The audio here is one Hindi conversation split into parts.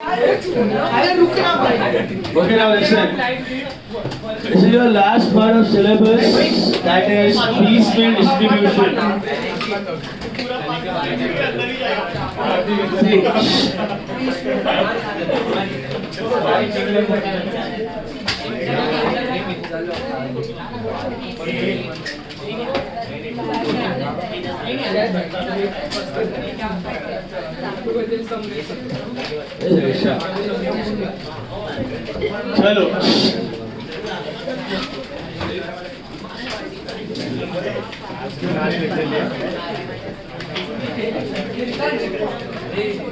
Okay, now listen. This is your last part of syllabus, that is piecemeal distribution. चलो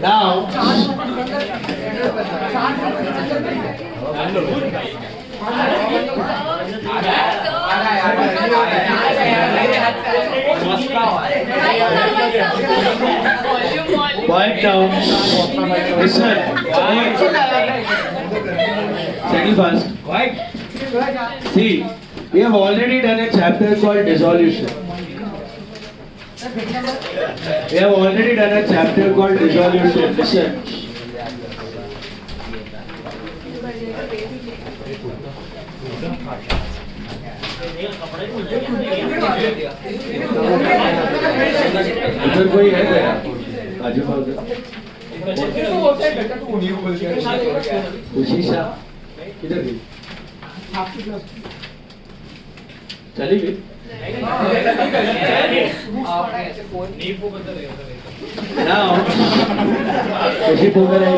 now quiet down. Listen. Settle fast. See, we have already done a chapter called dissolution. We have already done a chapter called dissolution. Listen. इधर कोई है क्या? आजू बाजू उशीशा किधर गई? चली गई? Now, खुशी पोकर है।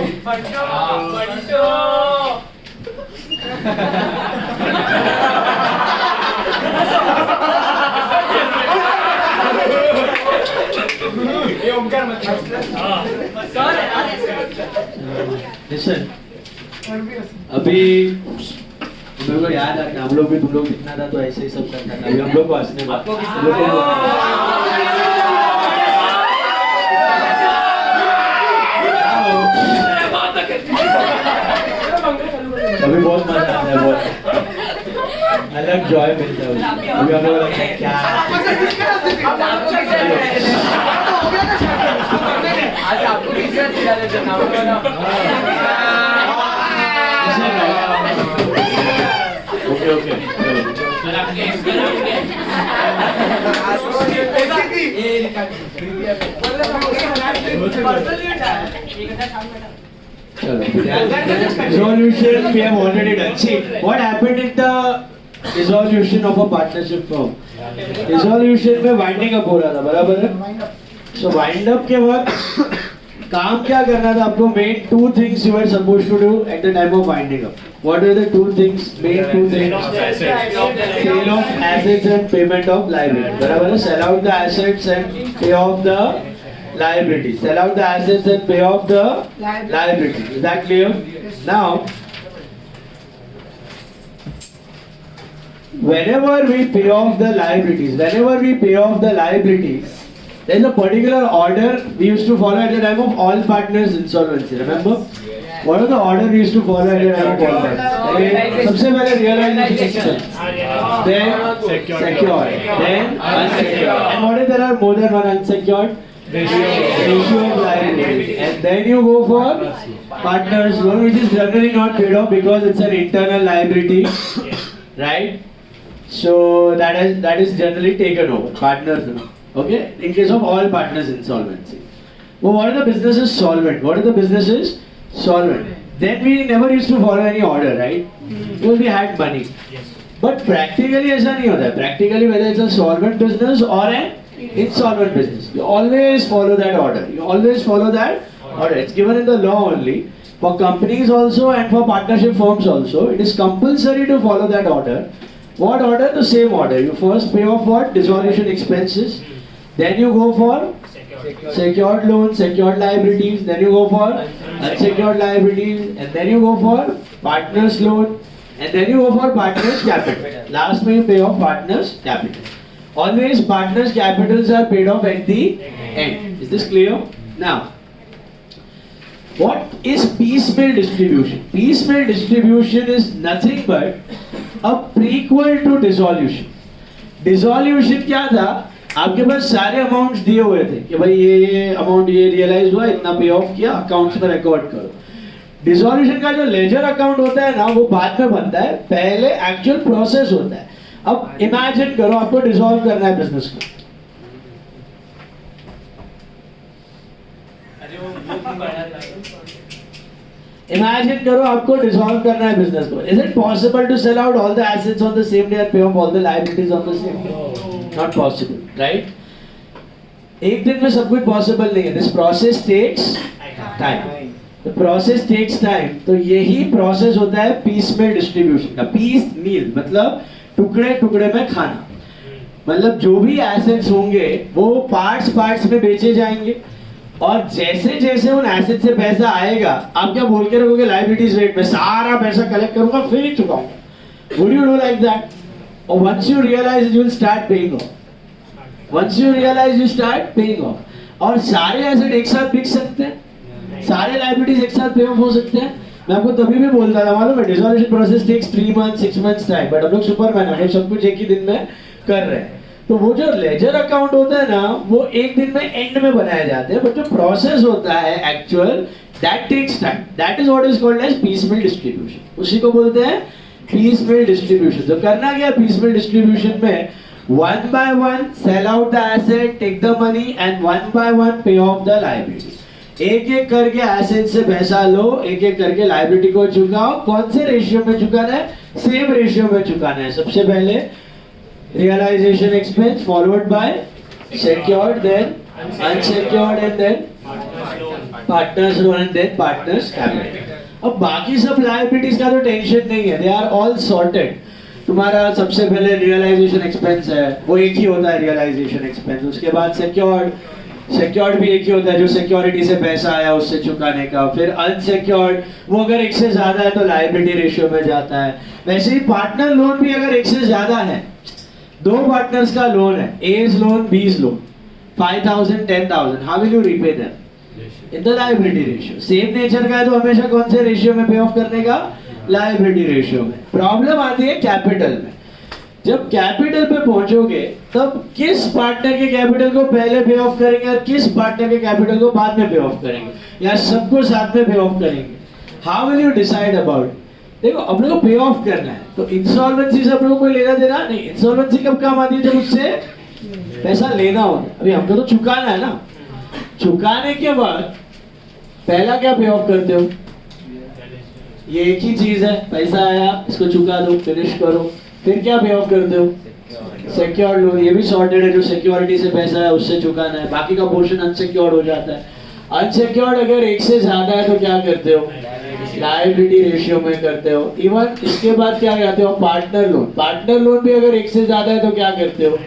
Listen, अभी मेरे को याद है हम लोग भी तुम लोग दिखना था तो ऐसे ही सब करना था। अभी हम लोग को हंसने अभी बहुत मजा आता है, बहुत अलग जॉय मिलता है। अभी हम लोग लगता है क्या आज आपको okay okay Dissolution we have already done. See, what happened in the dissolution of a partnership firm? Dissolution में winding up हो रहा था, बराबर है? So wind up के बाद काम क्या करना था आपको? Main two things you were supposed to do at the time of winding up. What were the two things? Main two things. Sale of assets and payment of liabilities. बराबर है? Sell out the assets and pay off the liabilities. Sell out the assets and pay off the liabilities. Is that clear? Now, whenever we pay off the liabilities, there is a particular order we used to follow at the time of all partners insolvency. Remember? What was the order we used to follow at the time of all partners? सबसे पहले realization, then secured, then unsecured. And what if there are more than one unsecured? Ratio of liability. And then you go for partners loan, which is generally not paid off because it's an internal liability, right? So that is generally taken over. Partners loan. Okay? In case of all partners insolvency. Well, what are the businesses solvent? Then we never used to follow any order, right? Because we had money. But practically ऐसा नहीं होता है. Practically whether it's a solvent business or an insolvent business, you always follow that order. It's given in the law only. For companies also and for partnership firms also, it is compulsory to follow that order. What order? The same order. You first pay off what? Dissolution expenses. Then you go for secured loans, secured liabilities. Then you go for unsecured liabilities. And then you go for partners loan. And then you go for partners capital. Last may you pay off partners capital. Always partners capitals are paid off at the end. Is this clear? Now, what is piecemeal distribution? Piecemeal distribution is nothing but a prequel to dissolution. Dissolution क्या था? आपके पास सारे अमाउंट्स दिए हुए थे कि भाई ये अमाउंट ये रियलाइज हुआ, इतना पे ऑफ किया, अकाउंट्स में रिकॉर्ड करो. डिसॉल्यूशन का जो लेजर अकाउंट होता है ना वो बाद में बनता है, पहले एक्चुअल प्रोसेस होता है। अब इमेजिन करो आपको डिसॉल्व करना है बिजनेस को, इमेजिन करो आपको डिसॉल्व करना है बिजनेस को। Is it possible to sell out all the assets on the same day and pay off all the liabilities on the same day? Not possible, right? एक दिन में सब कुछ पॉसिबल नहीं है। This process takes time, the process takes time. तो यही प्रोसेस होता है पीस मील डिस्ट्रीब्यूशन का। पीस मील मतलब टुकड़े टुकड़े में खाना, मतलब जो भी एसेट्स होंगे वो पार्ट्स पार्ट्स में बेचे जाएंगे, और जैसे जैसे उन एसेट से पैसा आएगा आप क्या बोल के रखोगे? लायबिलिटीज रेट में सारा पैसा कलेक्ट करूंगा फिर ही चुकाऊंगा। Would you do like that? और once you realise you will start paying off, once you realise you start paying off. और सारे एसेट एक साथ बिक सकते हैं, सारे लायबिलिटीज एक साथ पे ऑफ हो सकते हैं। मैं आपको तभी भी बोलता था, मालूम है, dissolution process takes 3 months 6 months time, but हम लोग सुपरमैन, हम लोग सब कुछ एक ही दिन में कर रहे हैं। तो वो जो लेजर अकाउंट होता है ना वो एक दिन में एंड में बनाए जाते हैं, बट जो प्रोसेस होता है actual that takes time. That is what is called as piecemeal distribution. उसी को बोलते हैं पीसमील डिस्ट्रीब्यूशन। तो करना क्या पीसमील डिस्ट्रीब्यूशन में? One by one sell out the asset, take the money and one by one pay off the liability. एक एक करके एसेट से पैसा लो, एक एक करके लायबिलिटी को चुकाओ। कौन से रेशियो में चुकाना है? सेम रेशियो में चुकाना है। सबसे पहले realization expense followed by secured, then unsecured, and then partners loan, and then partners capital. अब बाकी सब liabilities का तो टेंशन नहीं है, they are all sorted. तुम्हारा सबसे पहले रियलाइजेशन एक्सपेंस है, वो एक ही होता है रियलाइजेशन एक्सपेंस। उसके बाद सेक्योर्ड भी एक ही होता है, जो सिक्योरिटी से पैसा आया उससे चुकाने का। फिर अनसिक्योर्ड, वो अगर एक से ज्यादा है तो लायबिलिटी रेशियो में जाता है। वैसे ही पार्टनर लोन भी अगर एक से ज्यादा है, दो पार्टनर्स का लोन है, A's loan B's loan, 5,000 10,000, how will you repay them? In the liability ratio. Same nature का है तो हमेशा कौन से रेशियो में पे ऑफ करने का? लायबिलिटी रेशियो में। प्रॉब्लम आती है कैपिटल में। जब कैपिटल पे पहुंचोगे तब किस पार्टनर के कैपिटल को पहले पे ऑफ करेंगे और किस पार्टनर के कैपिटल को बाद में पे ऑफ करेंगे, या सबको साथ में पे ऑफ करेंगे? How will you decide about? देखो अपने को पे ऑफ करना है, तो इंसॉल्वेंसी से अपने को कोई लेना देना नहीं। इंसॉल्वेंसी कब काम आती है? जब उससे पैसा लेना होता है। अभी हमको तो चुकाना है ना। चुकाने के बाद पहला क्या पे ऑफ करते हो? ये एक ही चीज है, पैसा आया इसको चुका दो, फिनिश करो। फिर क्या पे ऑफ करते हो? सिक्योर्ड लोन, ये भी सॉर्टेड है, जो सिक्योरिटी से पैसा है उससे चुकाना है, बाकी का पोर्शन अनसिक्योर्ड हो जाता है। अनसिक्योर्ड अगर एक से ज्यादा है तो क्या करते हो? लायबिलिटी रेशियो में करते हो। इवन इसके बाद क्या करते हो? Partner loan. पार्टनर लोन भी अगर एक से ज्यादा है तो क्या करते हो?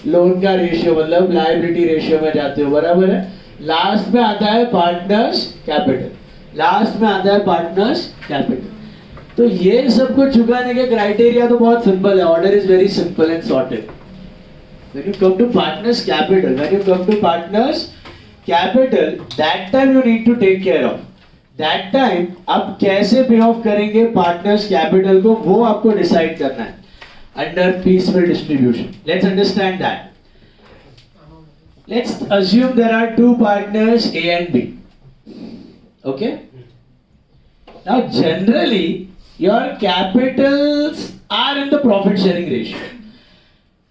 लोन का रेशियो मतलब लायबिलिटी रेशियो में जाते हो, बराबर है। लास्ट में आता है पार्टनर्स कैपिटल, लास्ट में आता है पार्टनर्स कैपिटल। तो ये सब कुछ चुकाने के क्राइटेरिया तो बहुत सिंपल है, order is very simple and sorted. When you come to partners capital, when you come to partners capital, that time you need to take care of. That time आप कैसे पे ऑफ करेंगे पार्टनर्स कैपिटल को, वो आपको डिसाइड करना है under piecemeal distribution. Let's understand that. Let's assume there are two partners A and B. Okay? Now generally your capitals are in the profit sharing ratio.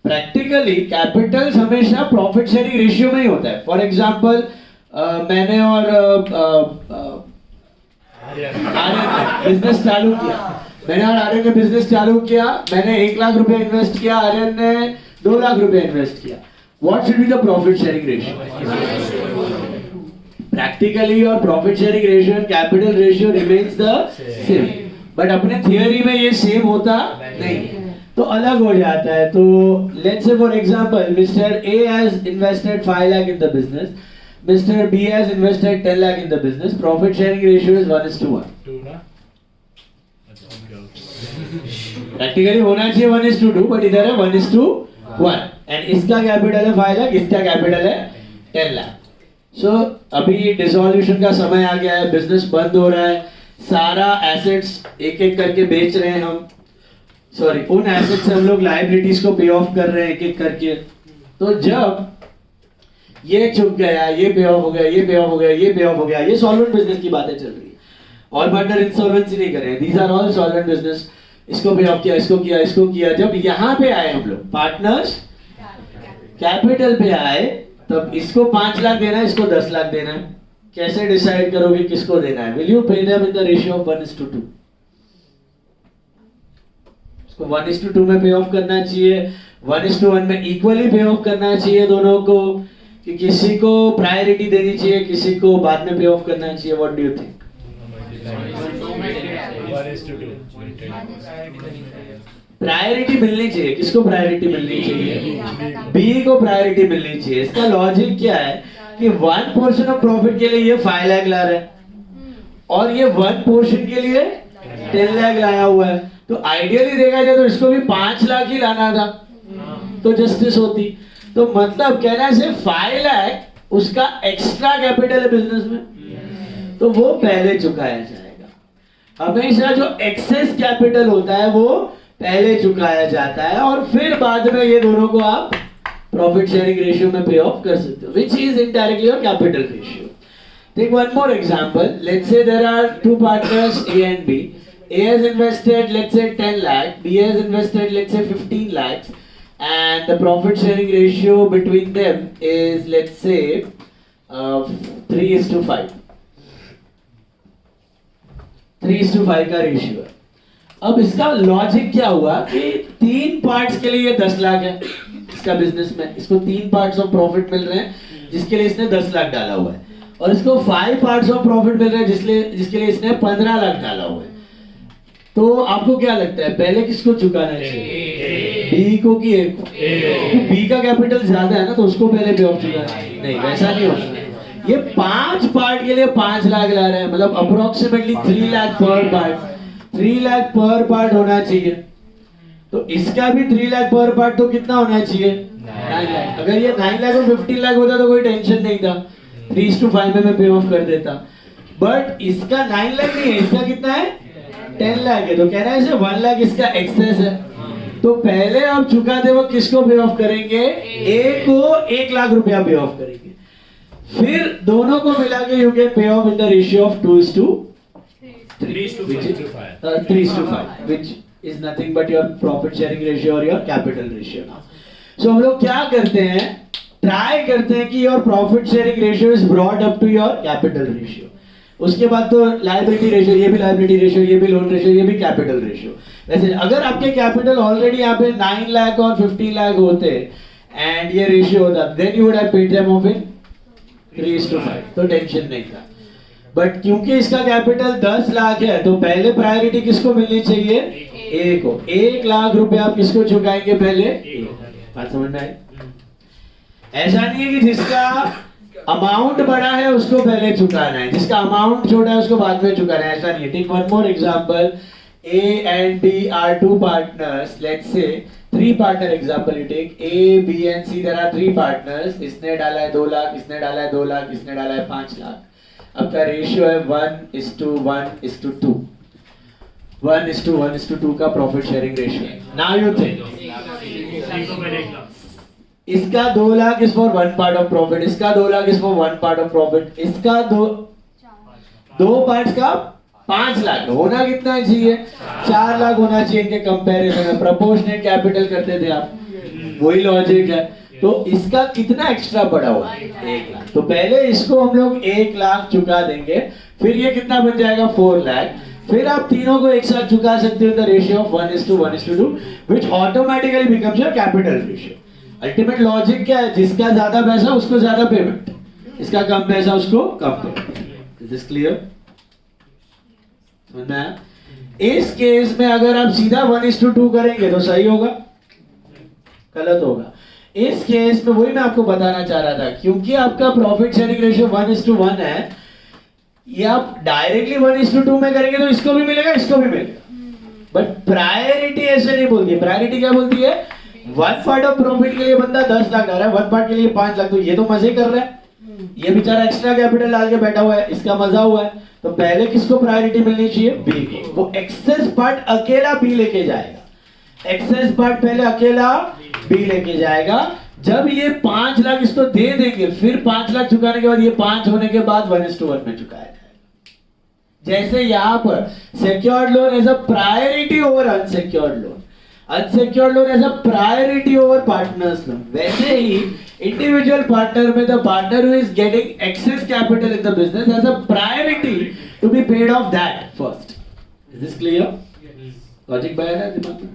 Practically capitals हमेशा प्रॉफिट शेयरिंग रेशियो में ही होता है। फॉर एग्जाम्पल मैंने और आर्यन बिजनेस चालू किया, मैंने और आर्यन ने बिजनेस चालू किया, मैंने 1 लाख रुपए इन्वेस्ट किया, आर्यन ने 2 लाख रुपए इन्वेस्ट किया। What should be the profit sharing ratio? Practically your profit sharing ratio and capital ratio remains the same, but अपने थियोरी में ये सेम होता नहीं, तो अलग हो जाता है। तो let's say for example mister A has invested 5 lakh in the business, mister B has invested 10 lakh in the business. Profit sharing ratio is 1:1। Practically होना चाहिए 1:2, बट इधर है 1:1। एंड इसका कैपिटल है 5 लाख, इसका कैपिटल है 10 लाख। सो अभी डिसॉल्यूशन का समय आ गया है, बिजनेस बंद हो रहा है, सारा एसेट्स एक एक करके बेच रहे हैं हम, सॉरी उन एसेट से हम लोग लायबिलिटीज को पे ऑफ कर रहे हैं एक एक करके। तो जब ये चुक गया, ये पे ऑफ हो गया, ये पे ऑफ हो गया, ये पे ऑफ हो गया, ये सॉल्वेंट बिजनेस की बातें चल रही है। ऑल पार्टनर इंसॉल्वेंसी नहीं कर रहे हैं, these are all solvent business. इसको पे ऑफ किया, इसको किया, इसको किया। जब यहाँ पे आए हम लोग पार्टनर्स कैपिटल पे आए, तब इसको 5 लाख देना है, इसको 10 लाख देना है। कैसे डिसाइड करोगे किसको देना है? Will you pay them in the ratio of 1:2? इसको 1:2 में पे ऑफ करना चाहिए, 1:1 में इक्वली पे ऑफ करना चाहिए दोनों को, कि किसी को प्रायोरिटी देनी चाहिए, किसी को बाद में पे ऑफ करना चाहिए? What do you think? Priority मिलनी चाहिए। किसको प्रायोरिटी मिलनी चाहिए? बी को प्रायोरिटी मिलनी चाहिए। इसका लॉजिक क्या है कि 1 पोर्शन ऑफ प्रॉफिट के लिए ये 5 लाख ला रहा है और ये 1 पोर्शन के लिए 10 लाख लाया हुआ है, तो आइडियली देखा जाए तो इसको भी 5 लाख ही लाना था, तो जस्टिस होती। तो मतलब कहना है 5 लाख उसका एक्स्ट्रा कैपिटल है बिजनेस में, तो वो पहले चुकाया जाएगा। हमेशा जो एक्सेस कैपिटल होता है वो पहले चुकाया जाता है और फिर बाद में ये दोनों को आप प्रॉफिट शेयरिंग रेशियो में पे ऑफ कर सकते हो, which is indirectly your capital ratio. Take one more example. Let's say there are 2 partners A and B. A has invested, let's say 10 lakh, B has invested, let's say 15 lakhs, and the profit sharing ratio between them is, let's say 3:5. 3:5 का रेशियो है। अब इसका लॉजिक क्या हुआ कि 3 पार्ट्स के लिए 10 लाख है इसका बिजनेस में, इसको 3 पार्ट्स ऑफ प्रॉफिट मिल रहे हैं जिसके लिए इसने 10 लाख डाला हुआ है, और इसको 5 पार्ट्स ऑफ प्रॉफिट मिल रहे हैं जिसके लिए इसने 15 लाख डाला हुआ है। तो आपको क्या लगता है पहले किसको चुकाना चाहिए? बी को कि ए को? तो बी का कैपिटल ज्यादा है ना, तो उसको पहले पे ऑफ चुकाना। नहीं, वैसा नहीं होता। ये 5 पार्ट के लिए 5 लाख ला रहे हैं, मतलब अप्रोक्सीमेटली 3 लाख पर पार्ट। 3 लाख पर पार्ट होना चाहिए, तो इसका भी 3 लाख पर पार्ट, तो कितना होना चाहिए? 9 लाख। अगर ये 9 लाख और 15 लाख होता तो कोई टेंशन नहीं था, 3:5 में मैं पे ऑफ कर देता। बट इसका 9 लाख नहीं है, इसका कितना है? 10 लाख है। तो कहना है 1 लाख इसका एक्सेस है, तो पहले आप चुकाते वक्त किसको पे ऑफ करेंगे? ए को 1 लाख रुपया पे ऑफ करेंगे, फिर दोनों को मिला के you can pay of in the ratio of 3:5, which is nothing but your profit sharing ratio or your capital ratio now. So हम लोग क्या करते हैं? ट्राई करते हैं कि your profit sharing ratio is brought up to your capital ratio. उसके बाद तो liability ratio, ये भी liability ratio, ये भी loan ratio, ये भी capital ratio. वैसे अगर आपके capital already यहाँ पे 9 लाख और 15 लाख होते and ये ratio होता, then you would have paid them off in 3:5, तो टेंशन नहीं था। बट क्योंकि इसका कैपिटल 10 लाख है, तो पहले प्रायोरिटी किसको मिलनी चाहिए? ए को। 1 लाख रुपए आप किसको चुकाएंगे पहले? बात समझ में आई? ऐसा नहीं है कि जिसका अमाउंट बड़ा है उसको पहले चुकाना है, जिसका अमाउंट छोटा है उसको बाद में चुकाना है, ऐसा नहीं है। Take one more example. A and B are 2 partners. Let's say 3 partner example you take. A, B and C, there are 3 partners. इसने डाला है 2 लाख, इसने डाला है 2 लाख, इसने डाला है 5 लाख। आपका रेशियो है 1:1:2। 1:1:2 का प्रॉफिट शेयरिंग रेशियो है। नाउ यू थिंक इसका 2 lakh is for 1 part of profit, इसका 2 lakh is for 1 part of profit, इसका दो पार्ट्स का 5 लाख होना कितना चाहिए? 4 लाख होना चाहिए इनके कंपैरिजन में। प्रोपोर्शनेट कैपिटल करते थे आप, वही लॉजिक है। तो इसका कितना एक्स्ट्रा पड़ा हुआ है? 1 लाख। तो पहले इसको हम लोग 1 लाख चुका देंगे, फिर ये कितना बन जाएगा? 4 लाख। फिर आप तीनों को एक साथ चुका सकते हो the ratio of 1:1:2, which automatically becomes your capital ratio. Ultimate logic क्या है? जिसका ज्यादा पैसा उसको ज्यादा पेमेंट, इसका कम पैसा उसको कम पेमेंट। Is this clear? समझ में आया? इस केस में अगर आप सीधा 1:2 करेंगे तो सही होगा, गलत होगा। इस केस में वही मैं आपको बताना चाह रहा था, क्योंकि आपका प्रॉफिट शेयरिंग रेशियो 1:1 है, ये आप डायरेक्टली 1:2 में करेंगे तो इसको भी मिलेगा, इसको भी मिलेगा। बट प्रायोरिटी ऐसे नहीं बोलती है। प्रायोरिटी क्या बोलती है? 1 पार्ट ऑफ प्रॉफिट के लिए बंदा 10 लाख डाल रहा है, 1 पार्ट के लिए 5 लाख, तो ये तो मजे कर रहा है, ये बेचारा एक्स्ट्रा कैपिटल डाल के बैठा हुआ है, इसका मजा हुआ है। तो पहले किसको प्रायोरिटी मिलनी चाहिए? बी को। वो एक्सेस पार्ट अकेला बी लेके जाएगा, एक्सेस पार्ट पहले अकेला बी लेके जाएगा। जब ये 5 लाख इसको दे देंगे, फिर 5 लाख चुकाने के बाद ये 5 होने के बाद 1:1 में चुकाया जाएगा। जैसे यहाँ पर secured loan as a priority over unsecured loan, unsecured loan as a priority over partners loan, वैसे ही individual partner में the partner who is getting excess capital in the business has a priority to be paid off that first. Is this clear? Logic पाया ना दिमाग में?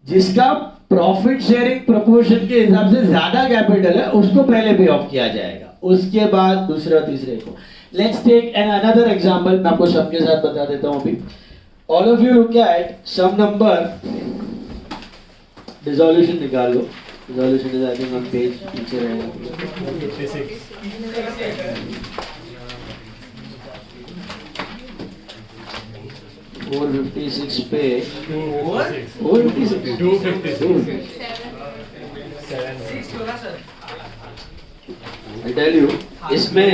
जिसका प्रॉफिट शेयरिंग प्रपोर्शन के हिसाब से ज्यादा कैपिटल है उसको पहले पे ऑफ किया जाएगा, उसके बाद दूसरे और तीसरे को. Let's take an another example. मैं आपको सम के साथ बता देता हूं अभी. All of you look at sum number. Dissolution निकाल लो. Dissolution is I think on page पीछे रहेगा. 456 पे 256 I tell you, इसमें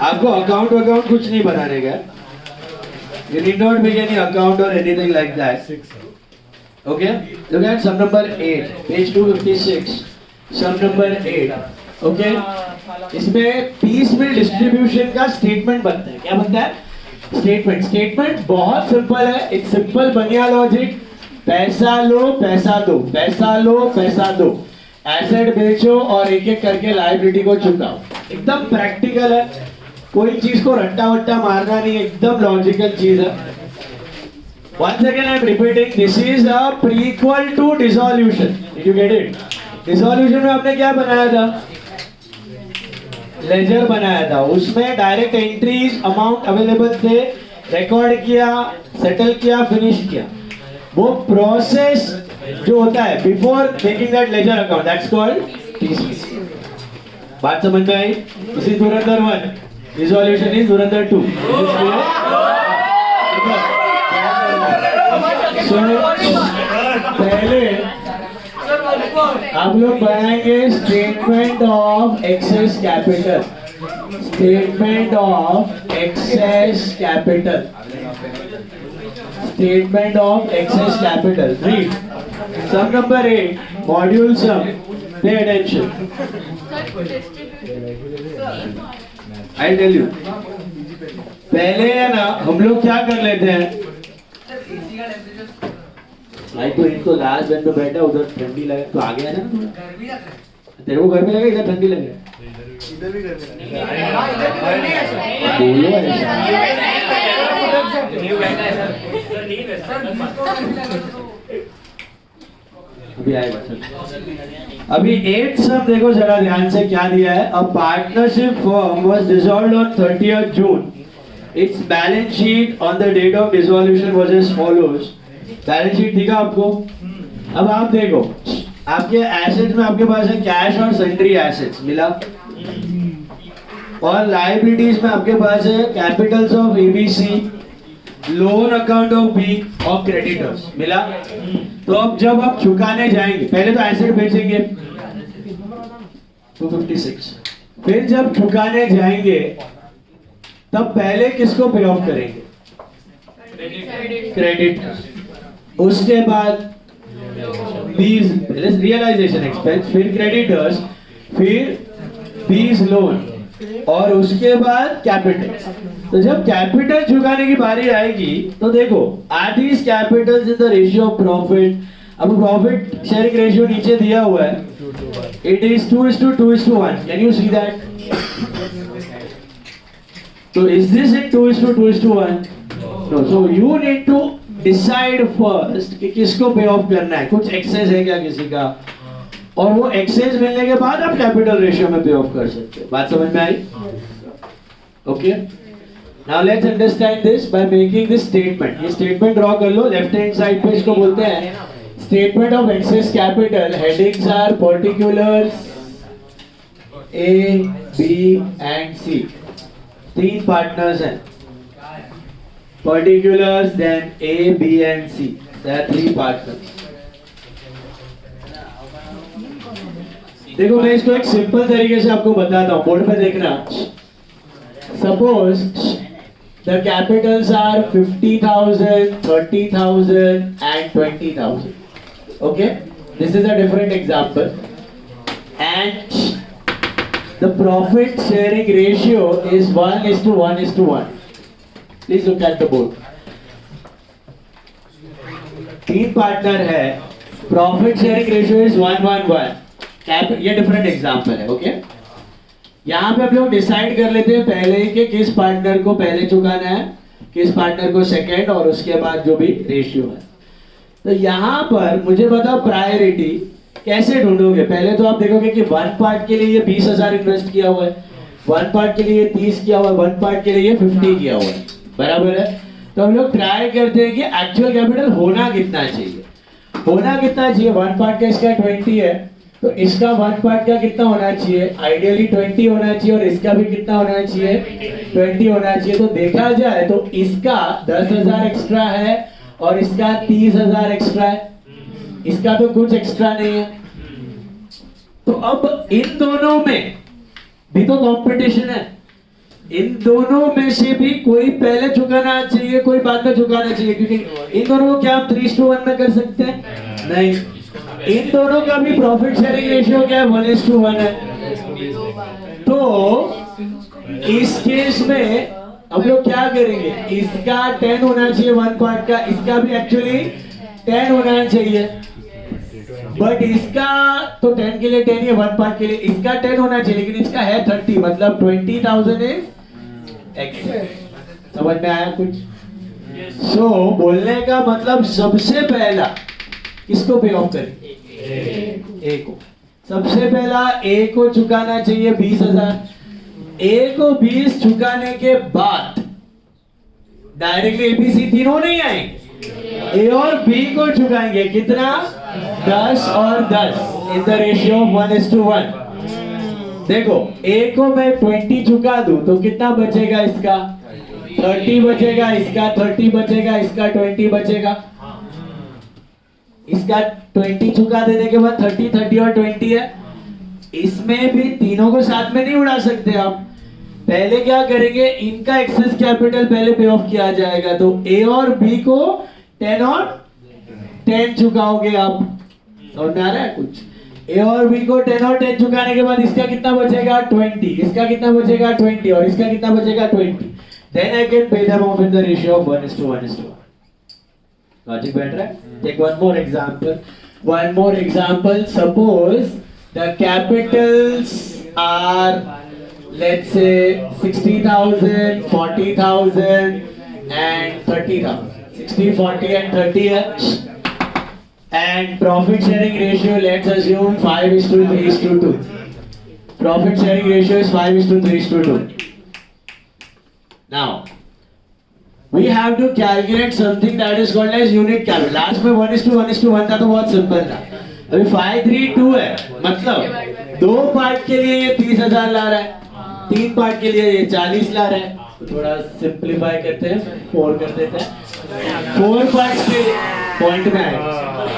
आपको अकाउंट कुछ नहीं बनाने का. You need not make any account or anything like that. Okay? Look at sum number 8, page 256. Sum number 8. Okay? इसमें पीस में डिस्ट्रीब्यूशन का स्टेटमेंट बनता है. क्या बनता है? स्टेटमेंट बहुत सिंपल है. इट्स सिंपल बनिया लॉजिक. पैसा लो पैसा दो, पैसा लो पैसा दो, एसेट बेचो और एक एक करके लायबिलिटी को चुकाओ. एकदम प्रैक्टिकल है. कोई चीज को रट्टा वट्टा मारना नहीं, एकदम लॉजिकल चीज है. Once again I am repeating, this is a prequel to dissolution. Did you get it? Dissolution में आपने क्या बनाया था? लेजर बनाया था. उसमें डायरेक्ट एंट्रीज अमाउंट अवेलेबल थे, रिकॉर्ड किया, सेटल किया, फिनिश किया. वो प्रोसेस जो होता है before taking that ledger account, that's called TC. बात समझ में आई? This is Dhurandhar 1, dissolution is धुरंधर 2. पहले आप लोग बनाएंगे statement of excess capital. Statement of excess capital. Statement of excess capital. Read sum number 8, module sum. Pay attention. I tell you. पहले है ना हम लोग क्या कर लेते हैं, भाई तो एक तो लास्ट बेंच पे बैठा, उधर ठंडी लगे तो आगे आ जाना. तेरे को गर्मी लगे, इधर ठंडी लगे. इधर भी गर्मी लगे. अभी 8 सब देखो जरा ध्यान से क्या दिया है. A partnership firm was dissolved on 30th June. Its balance sheet on the date of dissolution was as follows. Balance sheet दिखा आपको. अब आप देखो आपके एसेट्स में आपके पास है कैश और सन्ड्री एसेट्स मिला, और लायबिलिटीज में आपके पास है capitals of ABC, loan account of B और क्रेडिटर्स मिला. तो अब जब आप चुकाने जाएंगे, पहले तो एसेट बेचेंगे 256, फिर जब चुकाने जाएंगे तब पहले किसको पे ऑफ करेंगे? क्रेडिट. उसके बाद बीज रियलाइजेशन एक्सपेंस, फिर क्रेडिटर्स, फिर बीज लोन, और उसके बाद कैपिटल. तो जब कैपिटल चुकाने की बारी आएगी तो देखो are these capitals in the ratio of profit. अब प्रॉफिट शेयरिंग रेशियो नीचे दिया हुआ है. It is 2:2:1. Can you see that? तो is this in 2:2:1? No. So you need to decide first कि किसको पे ऑफ करना है. कुछ एक्सेस है क्या किसी का, और वो एक्सेस मिलने के बाद आप कैपिटल रेशियो में पे ऑफ कर सकते हो. बात समझ में आई? Okay. Now let's understand this by making this statement. ये स्टेटमेंट ड्रॉ कर लो. लेफ्ट हैंड साइड पे इसको बोलते हैं statement of excess capital. Headings are particulars A, B and C. 3 partners हैं. Particulars, then A, B and C. There are 3 partners. देखो मैं इसको एक सिंपल तरीके से आपको बताता हूँ. बोर्ड पे देखना. Suppose the capitals are 50,000, 30,000 and 20,000. Okay? This is a different example. And the profit sharing ratio is 1:1:1. Please look at the board. 3 partner है, प्रॉफिट शेयरिंग रेशियो इज 1:1:1. ये डिफरेंट एग्जांपल है, ओके. यहाँ पे हम लोग डिसाइड कर लेते हैं पहले कि किस पार्टनर को पहले चुकाना है, किस पार्टनर को सेकंड, और उसके बाद जो भी रेशियो है. तो यहाँ पर मुझे बताओ प्रायोरिटी कैसे ढूंढोगे. पहले तो आप देखोगे कि 1 पार्ट के लिए ये 20,000 इन्वेस्ट किया हुआ है, 1 पार्ट के लिए 30 किया हुआ है, 1 पार्ट के लिए 50 किया हुआ है, बराबर है. तो हम लोग ट्राई करते हैं कि एक्चुअल कैपिटल होना कितना चाहिए. होना कितना चाहिए, 1 पार्ट का इसका 20 है, तो इसका 1 पार्ट का कितना होना चाहिए, आइडियली 20 होना चाहिए, और इसका भी कितना होना चाहिए, 20 होना चाहिए. तो देखा जाए तो इसका 10,000 एक्स्ट्रा है और इसका 30,000 एक्स्ट्रा है, इसका तो कुछ एक्स्ट्रा नहीं है. तो अब इन दोनों में भी तो कंपटीशन है. इन दोनों में से भी कोई पहले चुकाना चाहिए, कोई बाद में चुकाना चाहिए, क्योंकि इन दोनों को क्या हम 3:1 में कर सकते हैं, नहीं. इन दोनों का भी प्रॉफिट शेयरिंग रेशियो क्या है, 1:1 है. तो इस केस में हम लोग क्या करेंगे, इसका 10 होना चाहिए 1 पार्ट का, इसका भी एक्चुअली 10 होना चाहिए, बट इसका तो 10 के लिए 10 है, 1 पार्ट के लिए इसका 10 होना चाहिए, लेकिन इसका है 30, मतलब 20,000 इज एक्सेस. समझ में आया कुछ? सो बोलने का मतलब सबसे पहला किसको पे ऑफ करें, ए को. सबसे पहला ए को चुकाना चाहिए 20,000. ए को 20 चुकाने के बाद डायरेक्टली एबीसी तीनों नहीं आएंगे, ए और बी को चुकाएंगे. कितना, 10 और 10 इन द रेशियो ऑफ 1:1. देखो ए को मैं 20 चुका दूं तो कितना बचेगा, इसका 30 बचेगा, इसका 30 बचेगा, इसका 20 बचेगा. इसका 20 चुका देने के बाद 30, 30 और 20 है. इसमें भी तीनों को साथ में नहीं उड़ा सकते आप. पहले क्या करेंगे, इनका एक्सेस कैपिटल पहले पे ऑफ किया जाएगा. तो ए और बी को 10 और 10 चुकाओगे आप. समझ में आ रहा है कुछ? ए और बी को 10 और 10 चुकाने के बाद इसका कितना बचेगा, 20. इसका कितना बचेगा, 20. और इसका कितना बचेगा, 20. Then I can pay them off in the ratio of 1:1:1. Logic बैठ रहा है? Take one more example. One more example. Suppose the capitals are, let's say, 60,000, 40,000, and 30,000. 60, 40, and 30 है. And profit sharing ratio, let's assume 5:3:2. Profit sharing ratio is 5:3:2. Now, we have to calculate something that is called as unit capital. Last में 1:1:1 था तो बहुत सिंपल था. अभी 5:3:2 है, मतलब 2 पार्ट के लिए ये 30,000 ला रहा है, 3 पार्ट के लिए ये 40 ला रहा है. तो थोड़ा सिंप्लीफाई करते हैं, 4 कर देते हैं. 4 पार्ट्स के लिए पॉइंट में आए,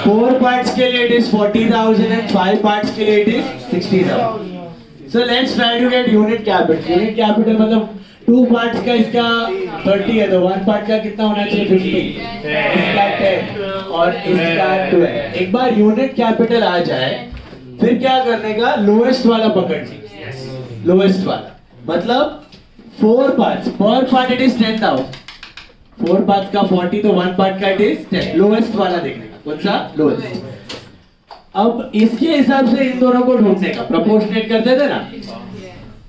4 पार्ट्स के लिए इट इज 40,000 एंड 5 पार्ट्स के लिए it is 60,000. So let's try to get unit capital. Unit capital मतलब 2 पार्ट्स का इसका 30 है, तो 1 पार्ट का कितना होना चाहिए, 50. इसका 10 और इसका 12. एक बार यूनिट कैपिटल आ जाए फिर क्या करने का, लोएस्ट वाला पकड़ना. लोएस्ट वाला मतलब 4 पार्ट्स, पर पार्ट इट इज 10,000. 4 पार्ट्स का 40, तो 1 पार्ट का इट इज 10. लोएस्ट वाला देखने का, कौन सा, लोएस्ट. अब इसके हिसाब से इन दोनों को ढूंढने का, प्रोपोर्शनेट करते थे ना.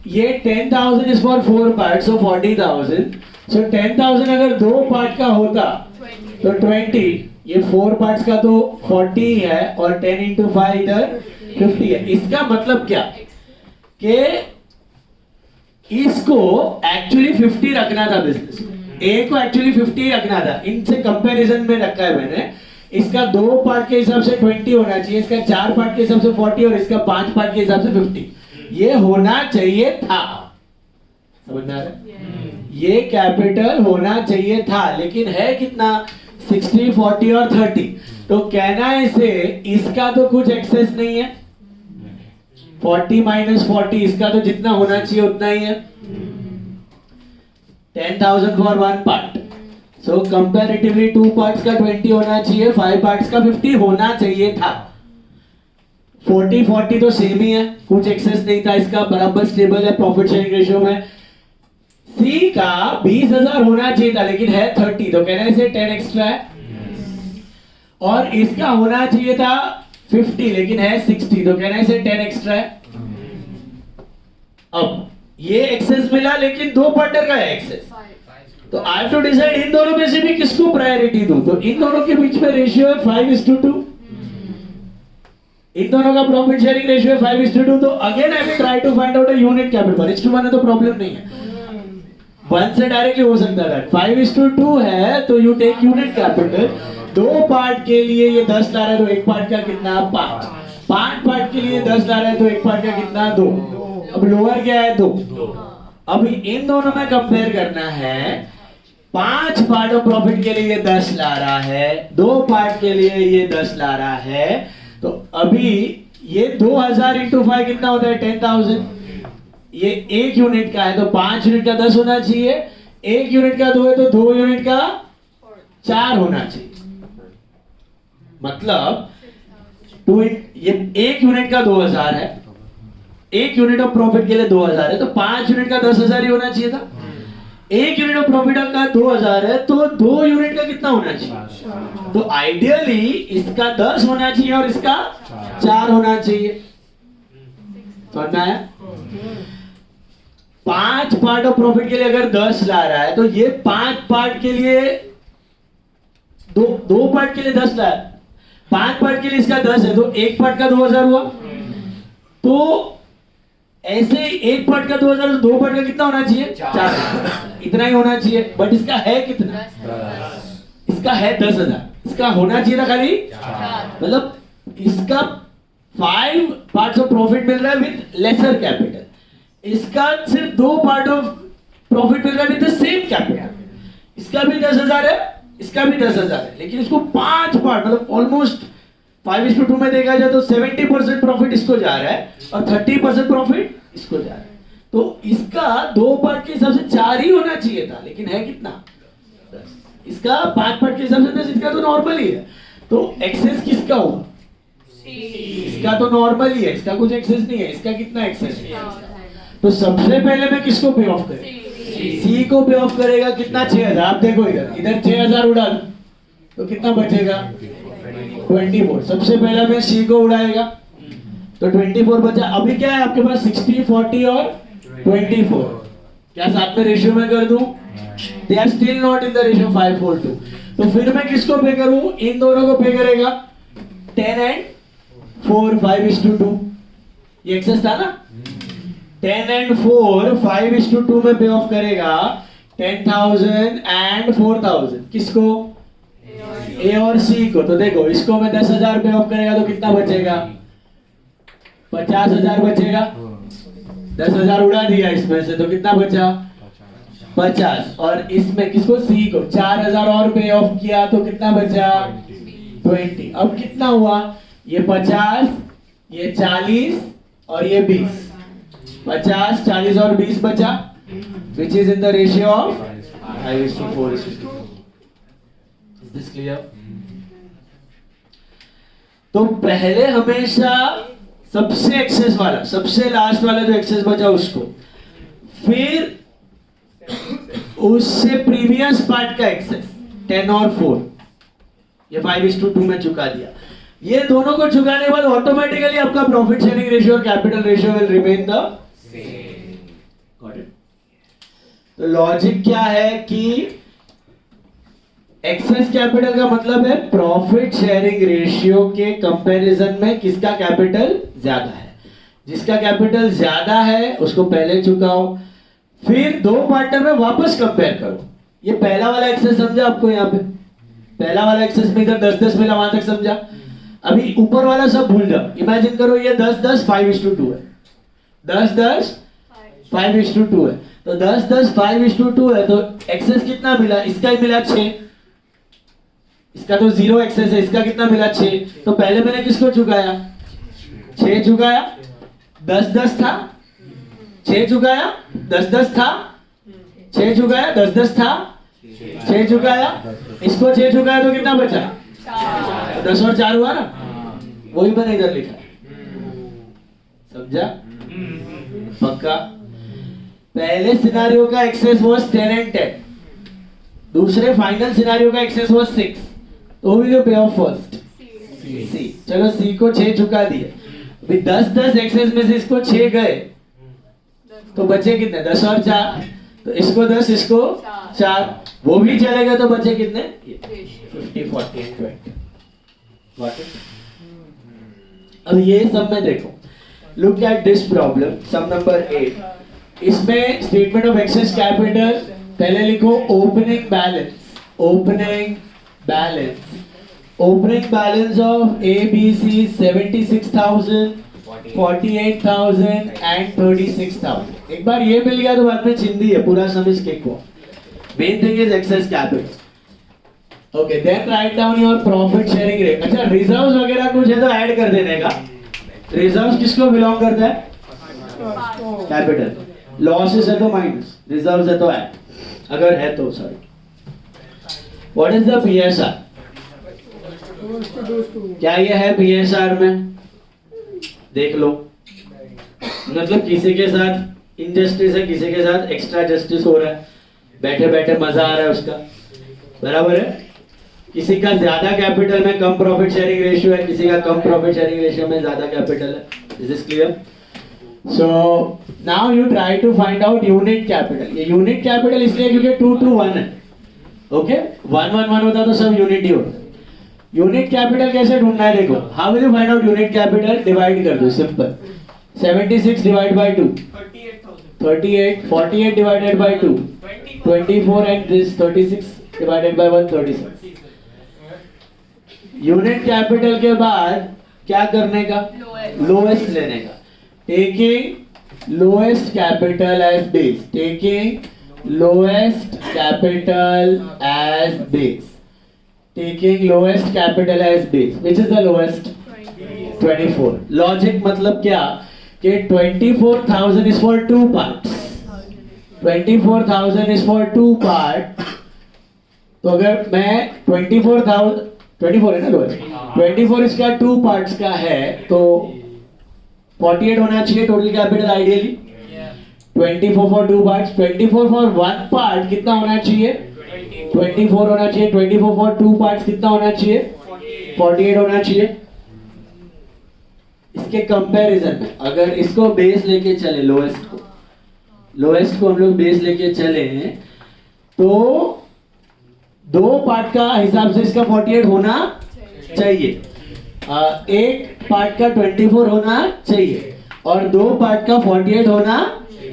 ये 10,000 is for 4 parts, so 40,000. So 10,000 अगर 2 पार्ट का होता तो 20. ये 4 पार्ट्स का तो 40 है और 10 into 5 इधर 50 है. इसका मतलब क्या कि इसको एक्चुअली 50 रखना था बिजनेस. ए को एक्चुअली 50 रखना था. इनसे कंपैरिजन में रखा है मैंने. इसका 2 पार्ट के हिसाब से 20 होना चाहिए, इसका 4 पार्ट के हिसाब से 40 और इसका 5 पार्ट के हिसाब से 50. ये होना चाहिए था. समझ में आ रहा है? ये कैपिटल होना चाहिए था, लेकिन है कितना, 60, 40 और 30. तो कहना है इसे, इसका तो कुछ एक्सेस नहीं है. 40 minus 40, इसका तो जितना होना चाहिए उतना ही है. 10,000 for 1 part. So comparatively 2 parts का 20 होना चाहिए, 5 parts का 50 होना चाहिए था. 40-40 तो सेम ही है, कुछ एक्सेस नहीं था इसका, बराबर स्टेबल है प्रॉफिट शेयरिंग रेशियो में। सी का 20,000 होना चाहिए था लेकिन है 30, तो कहना इसे 10 एक्स्ट्रा है। और इसका होना चाहिए था 50 लेकिन है 60, तो कहना इसे 10 एक्स्ट्रा है। अब ये एक्सेस मिला लेकिन दो पार्टनर का है एक्सेस, तो आई हैव टू डिसाइड इन दोनों में से भी किसको प्रायोरिटी दूं। तो इन दोनों के बीच में रेशियो है 5:2, इन दोनों का प्रॉफिट शेयरिंग रेशियो है 5:2। तो again I will try to find out a unit capital. 1:1 है तो प्रॉब्लम नहीं है, 1 से डायरेक्टली हो सकता है। 5:2 है तो यू टेक यूनिट कैपिटल। दो पार्ट के लिए ये 10 ला रहा है तो एक पार्ट का कितना 5, 5 पार्ट के लिए 10 ला रहा है तो एक पार्ट का कितना 2। अब लोअर क्या है 2। अब इन दोनों में कंपेयर करना है, 5 पार्ट ऑफ प्रॉफिट के लिए ये 10 ला रहा है, 2 पार्ट के लिए ये 10 ला रहा है। तो अभी ये 2000 इंटू 5 कितना होता है 10,000। ये 1 यूनिट का है तो 5 यूनिट का 10 होना चाहिए, 1 यूनिट का 2 है तो 2 यूनिट का 4 होना चाहिए। मतलब ये 1 यूनिट का 2000 है, 1 यूनिट ऑफ प्रॉफिट के लिए 2000 है तो 5 यूनिट का 10,000 ही होना चाहिए था। 1 यूनिट ऑफ प्रॉफिट का 2000 है तो 2 यूनिट का कितना होना चाहिए। तो आइडियली इसका 10 होना चाहिए और इसका 4 होना चाहिए। समझ में आया? 5 पार्ट ऑफ प्रॉफिट के लिए अगर 10 ला रहा है तो ये 5 पार्ट के लिए दो पार्ट के लिए 10 ला है, 5 पार्ट के लिए इसका 10 है तो एक पार्ट का 2000 हुआ। तो ऐसे एक पार्ट का 2000 तो 2 पार्ट का कितना होना चाहिए 4, इतना ही होना चाहिए। बट इसका है कितना, इसका है 10,000, इसका होना चाहिए था खाली, मतलब इसका 5 पार्ट्स ऑफ प्रॉफिट मिल रहा है विद लेसर कैपिटल, इसका सिर्फ 2 पार्ट ऑफ प्रॉफिट मिल रहा है विद द सेम कैपिटल। इसका भी 10,000 है, इसका भी 10,000 है, लेकिन इसको 5 पार्ट मतलब ऑलमोस्ट 5:2 में देखा जाए तो 70% प्रॉफिट इसको जा रहा है और 30% प्रॉफिट इसको जा रहा है। तो इसका 2 पार्ट के हिसाब से 4 ही होना चाहिए था, लेकिन है कितना 10। इसका 5 पार्ट के हिसाब से 10, इसका तो नॉर्मल ही है। तो एक्सेस किसका होगा, इसका तो नॉर्मल ही है, इसका कुछ एक्सेस नहीं है। इसका कितना एक्सेस है, तो सबसे पहले मैं किसको पे ऑफ करें, सी को पे ऑफ करेगा। कितना 6,000, आप देखो इधर 6,000 उड़ा तो कितना बचेगा 24। सबसे पहला मैं सी को उड़ाएगा तो 24 बचा। अभी क्या है आपके पास 60, 40 और 24, क्या साथ में रेशियो में कर दूं, they are still not in the ratio 5:2। तो फिर मैं किसको पे करूं, इन दोनों को पे करेगा 10 and 4 5:2। ये एक्सेस था ना, 10 and 4 5:2 में पे ऑफ करेगा 10,000 and 4,000। किसको, ए और सी को। तो देखो इसको मैं 10,000 पे ऑफ करेगा तो कितना बचेगा 50,000 बचेगा। 10,000 उड़ा दिया इसमें से तो कितना बचा 50। और इसमें किसको, सी को 4,000 और पे ऑफ किया तो कितना बचा 20। अब कितना हुआ, ये 50, ये 40 और ये 20। 50, 40 और 20 बचा, which is in the ratio of 5:4:2। Is this clear? तो पहले हमेशा सबसे एक्सेस वाला, सबसे लास्ट वाला जो एक्सेस बचा उसको, फिर उससे प्रीवियस पार्ट का एक्सेस 10 और 4, ये 5:2 में चुका दिया। ये दोनों को चुकाने के बाद ऑटोमेटिकली आपका प्रॉफिट शेयरिंग रेशियो और capital ratio will remain the same. Got it? तो लॉजिक क्या है कि एक्सेस कैपिटल का मतलब है प्रॉफिट शेयरिंग रेशियो के कंपैरिजन में किसका कैपिटल ज्यादा है। जिसका कैपिटल ज्यादा है उसको पहले चुकाओ, फिर दो पार्टनर में वापस कंपेयर करो। ये पहला वाला एक्सेस समझा आपको, यहाँ पे पहला वाला एक्सेस में इधर 10-10 मिला, वहां तक समझा। अभी ऊपर वाला सब भूल जाओ, इमेजिन करो ये 10-10 5:2 है, 10-10 5:2 है। तो 10-10 5:2 है तो एक्सेस कितना मिला, इसका ही मिला 6, इसका तो 0 एक्सेस है, इसका कितना मिला 6। तो पहले मैंने किसको चुकाया 6 चुकाया, 10-10 था 6 चुकाया, 10-10 था 6 चुकाया, 10-10 था 6 चुकाया, इसको 6 चुकाया तो कितना बचा 10 और 4 हुआ ना, वही मैंने इधर लिखा है। समझा? पक्का? पहले सिनारियो का एक्सेस वाज 10 and 10, दूसरे फाइनल सिनारियो का एक्सेस वाज 6, तो विल यू पे ऑफ फर्स्ट? सी। चलो सी को 6 चुका दिए, अभी 10 एक्सेस में से इसको 6 गए तो बचे कितने? 10 और 4, तो इसको 10 इसको 4, वो भी चलेगा तो बचे कितने? 50 40 and 20। Got it? अब ये सब में देखो, look at this problem, sum number 8, इसमें स्टेटमेंट ऑफ एक्सेस कैपिटल पहले लिखो opening balance, opening balance of A B C 76,000, 48,000 and 36,000। एक बार ये मिल गया तो बाद में चिंदी है, पूरा समझ के को। Main thing is excess capital. Okay, then write down your profit sharing rate. अच्छा, रिजर्व्स वगैरह कुछ है तो ऐड कर देने का। रिजर्व्स किसको बिलोंग करता है? कैपिटल। लॉसेस है तो माइनस, रिजर्व्स है तो ऐड, अगर है तो, sorry. What is the PSR? क्या ये है पीएसआर में? देख लो, मतलब किसी के साथ इनजस्टिस है, किसी के साथ एक्स्ट्रा जस्टिस हो रहा है, बैठे बैठे मजा आ रहा है उसका, बराबर है? किसी का ज्यादा कैपिटल में कम प्रॉफिट शेयरिंग रेशियो है, किसी का कम प्रॉफिट शेयरिंग रेशियो में ज्यादा कैपिटल है। Is this clear? So now you try to find out unit capital. ये यूनिट कैपिटल इसलिए क्योंकि 2 to 1 है। ओके, 1 1 1 होता तो सब यूनिट ही होता। यूनिट कैपिटल कैसे ढूंढना है? देखो, how will you find out unit capital? Divide कर दो, simple. 76 divide by 2, 38, 48 divided by 2, 24 and this 36 divided by 1, 36। Unit capital के बाद क्या करने का? लोएस्ट लेने का। Taking lowest capital as base, taking lowest capital as base, taking lowest capital as base. Which is the lowest? 24। Logic मतलब क्या कि 24,000 is for 2 parts, 24,000 is for 2 part. तो अगर मैं 24 है ना लोएस्ट, 24 इसका 2 पार्ट्स का है तो 48 होना चाहिए total capital ideally. 24 for 2 parts, 24 for 1 part कितना होना चाहिए? 24 होना चाहिए। 24 फॉर 2 पार्ट्स कितना होना चाहिए? 48 होना चाहिए। इसके कंपैरिजन में अगर इसको बेस लेके चले, लोएस्ट को हम लोग बेस लेके चले तो 2 पार्ट का हिसाब से इसका 48 होना चाहिए, एक पार्ट का 24 होना चाहिए और 2 पार्ट का 48 होना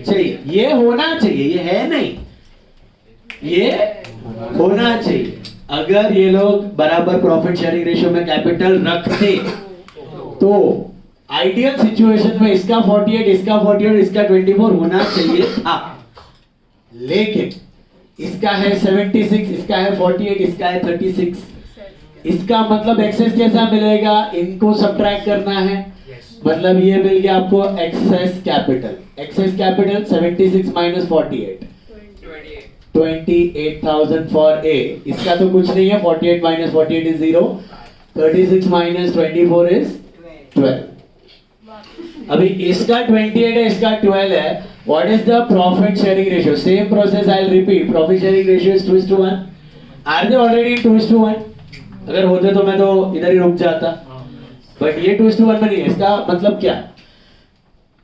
चाहिए। ये होना चाहिए, ये है नहीं, ये होना चाहिए। अगर ये लोग बराबर प्रॉफिट शेयरिंग रेशियो में कैपिटल रखते तो आइडियल सिचुएशन में इसका 48, इसका 48, इसका 24 होना चाहिए था। लेकिन इसका है 76, इसका है 48, इसका है 36। इसका मतलब एक्सेस कैसा मिलेगा? इनको सब्ट्रैक्ट करना है, मतलब ये मिल गया आपको excess capital. Excess capital 76 minus 48, 28,000 for A. इसका तो कुछ नहीं है, 48 माइनस 48 इज 0, 36 माइनस 24 इज 12। अभी इसका 28 है, इसका 12 है। What is the profit sharing ratio? Same process I will repeat. Profit sharing ratio is 2:1। Are they already 2:1? अगर होते तो मैं तो इधर ही रुक जाता, बट ये 2:1 में नहीं है। इसका मतलब क्या?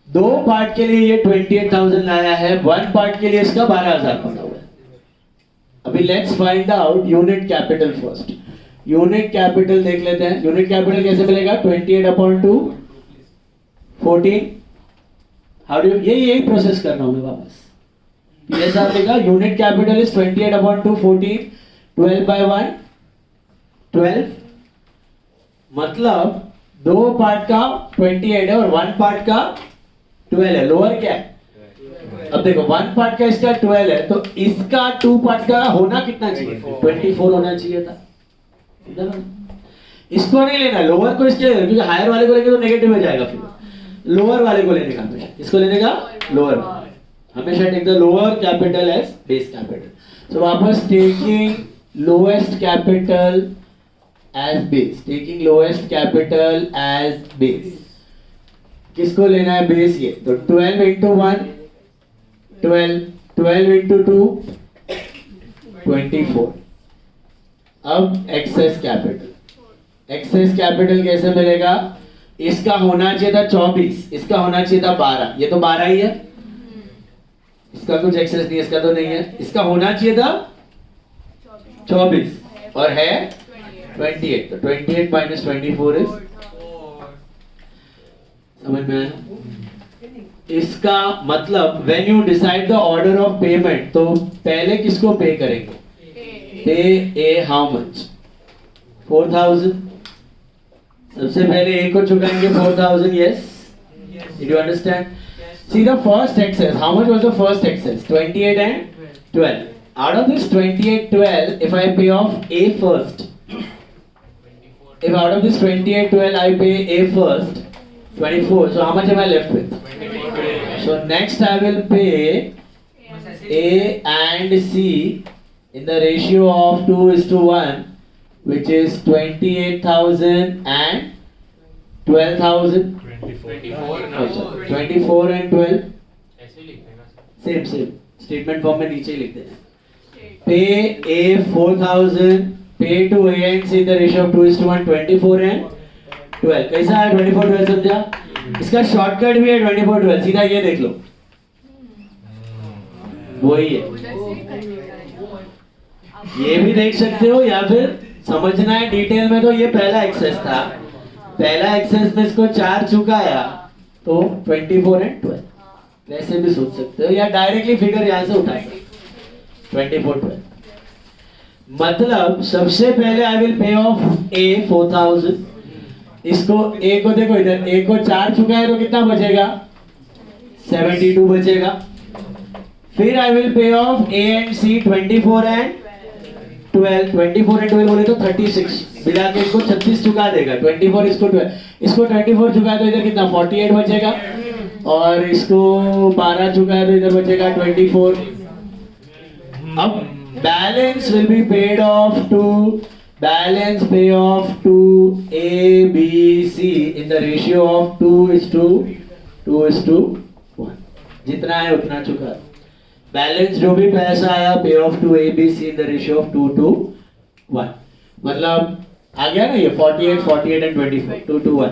2 पार्ट के लिए ये 28,000 लाया है, 1 पार्ट के लिए इसका 12,000 पड़ा हुआ है। अभी let's find out unit capital first. Unit capital देख लेते हैं। यूनिट कैपिटल कैसे मिलेगा? 28/2 14। हाउ डू यही प्रोसेस कर रहा हूं मैं वापस। पीएसआर लिखा, यूनिट कैपिटल इज 28/2 14, 12/1 12। मतलब 2 पार्ट का 28 है और 1 पार्ट का 12 है। लोअर क्या है? अब देखो 1 पार्ट का इसका 12 है तो इसका 2 पार्ट का होना कितना चाहिए? 24 होना चाहिए था। इसको नहीं लेना, लोअर को इसके, क्योंकि हायर वाले को लेंगे तो नेगेटिव हो जाएगा। फिर लोअर वाले को लेने का हमेशा, इसको लेने का लोअर, हमेशा take the lower capital as base capital. So वापस taking lowest capital as base, taking lowest capital as base. किसको लेना है बेस ये, तो 12 इंटू 1 12, 12 इंटू 2 24। अब एक्सेस कैपिटल कैसे मिलेगा, इसका होना चाहिए था 24, इसका होना चाहिए था 12, ये तो 12 ही है, इसका कुछ एक्सेस नहीं, इसका तो नहीं है, इसका होना चाहिए था 24 और है 28, तो 28 माइनस 24 इज, समझ में आया? इसका मतलब when you decide the order of payment, तो पहले किसको पे करेंगे, पे ए हाउ मच 4000, सबसे पहले ए को चुकाएंगे 4000, yes, did you understand? See the first excess, how much was the first excess, 28 and 12. Out of this 28 12, if I pay off A first, if out of this 28 12 I pay A first 24, so how much am I left with? So next I will pay A and C in the ratio of 2:1, which is 28,000 and 12,000. 24 and 12 same statement form में नीचे ही लिख देना, पे A 4000, पे to A and C the ratio of 2:1, 24 and 12। कैसा है 24 12, समझा? इसका शॉर्टकट भी है 24 12, सीधा ये देख लो, वही है, ये भी देख सकते हो, या फिर समझना है डिटेल में तो ये पहला एक्सेस था, पहला एक्सेस में इसको 4 चुकाया तो 24 and 12, वैसे भी सोच सकते हो, या डायरेक्टली फिगर यहां से उठा सकते, 24 12। मतलब सबसे पहले I will pay of A 4000, इसको A को देखो इधर, A को 4 चुकाया तो कितना बचेगा, 72 बचेगा। फिर I will pay of A and C 24 and 12, 24 and 12 बोले तो 36, मिला के इसको 36 चुका देगा, 24 इसको 12, इसको 24 चुका तो इधर कितना 48 बचेगा, और इसको 12 चुका है तो इधर बचेगा 24। अब balance will be paid off to, balance pay off to A B C in the ratio of 2:1, जितना है उतना चुका। बैलेंस जो भी पैसा आया pay off to A B C in the ratio of 2:1, मतलब आ गया ना ये 48 48 एंड 24 2:1।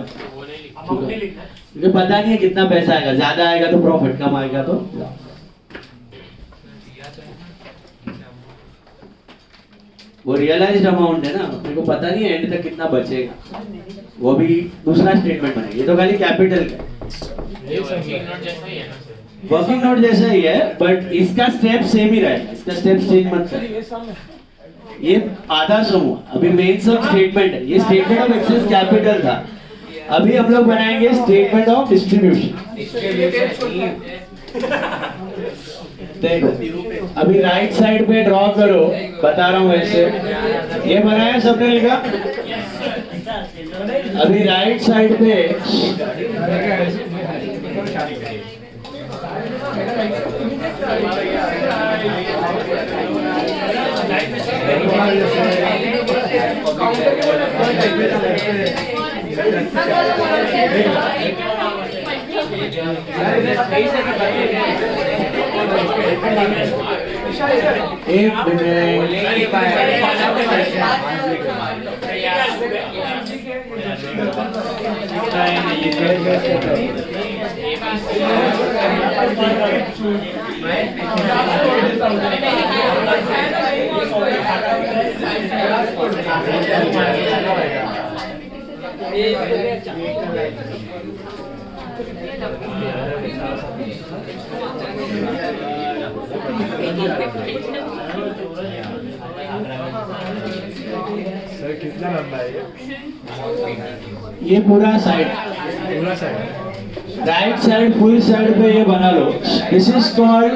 मुझे पता नहीं है कितना पैसा आएगा, ज्यादा आएगा तो प्रॉफिट, कम आएगा तो वो रियलाइज्ड अमाउंट है ना, मेरे को पता नहीं है एंड तक कितना बचेगा, वो भी दूसरा स्टेटमेंट बनेगा। ये तो खाली कैपिटल का वर्किंग नोट जैसा ही है, बट इसका स्टेप सेम ही रहेगा, इसका स्टेप चेंज मत करिए। ये आधा समूह अभी मेन सब स्टेटमेंट है, ये स्टेटमेंट ऑफ एक्सेस कैपिटल था, अभी हम लोग बनाएंगे स्टेटमेंट ऑफ डिस्ट्रीब्यूशन। देखो अभी राइट साइड पे ड्रॉ करो, बता रहा हूं वैसे, ये बनाया सबने लिखा, अभी राइट साइड पे एक सर कितना लंबा है ये पूरा side, right side full side पे ये बना लो। This is called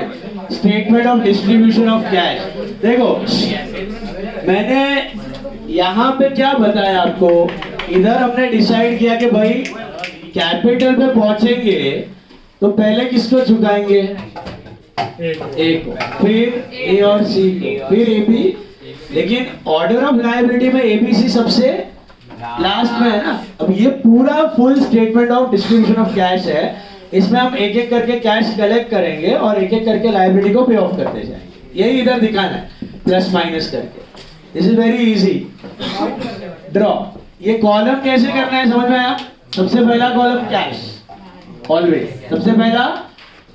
statement of distribution of cash. देखो मैंने यहाँ पे क्या बताया आपको, इधर हमने डिसाइड किया कि भाई कैपिटल पे पहुंचेंगे तो पहले किसको चुकाएंगे, ए को, फिर ए और सी को, फिर ए बी, लेकिन ऑर्डर ऑफ लायबिलिटी में एबीसी सबसे लास्ट में है ना। अब ये पूरा full statement of distribution of cash है, इसमें हम एक एक करके कैश कलेक्ट करेंगे और एक एक करके लायबिलिटी को पे ऑफ करते जाएंगे। यही इधर दिखाना है प्लस माइनस करके। This is very easy. Draw, ये कॉलम कैसे करना है समझ में आया? सबसे पहला कॉलम कैश, ऑलवेज सबसे पहला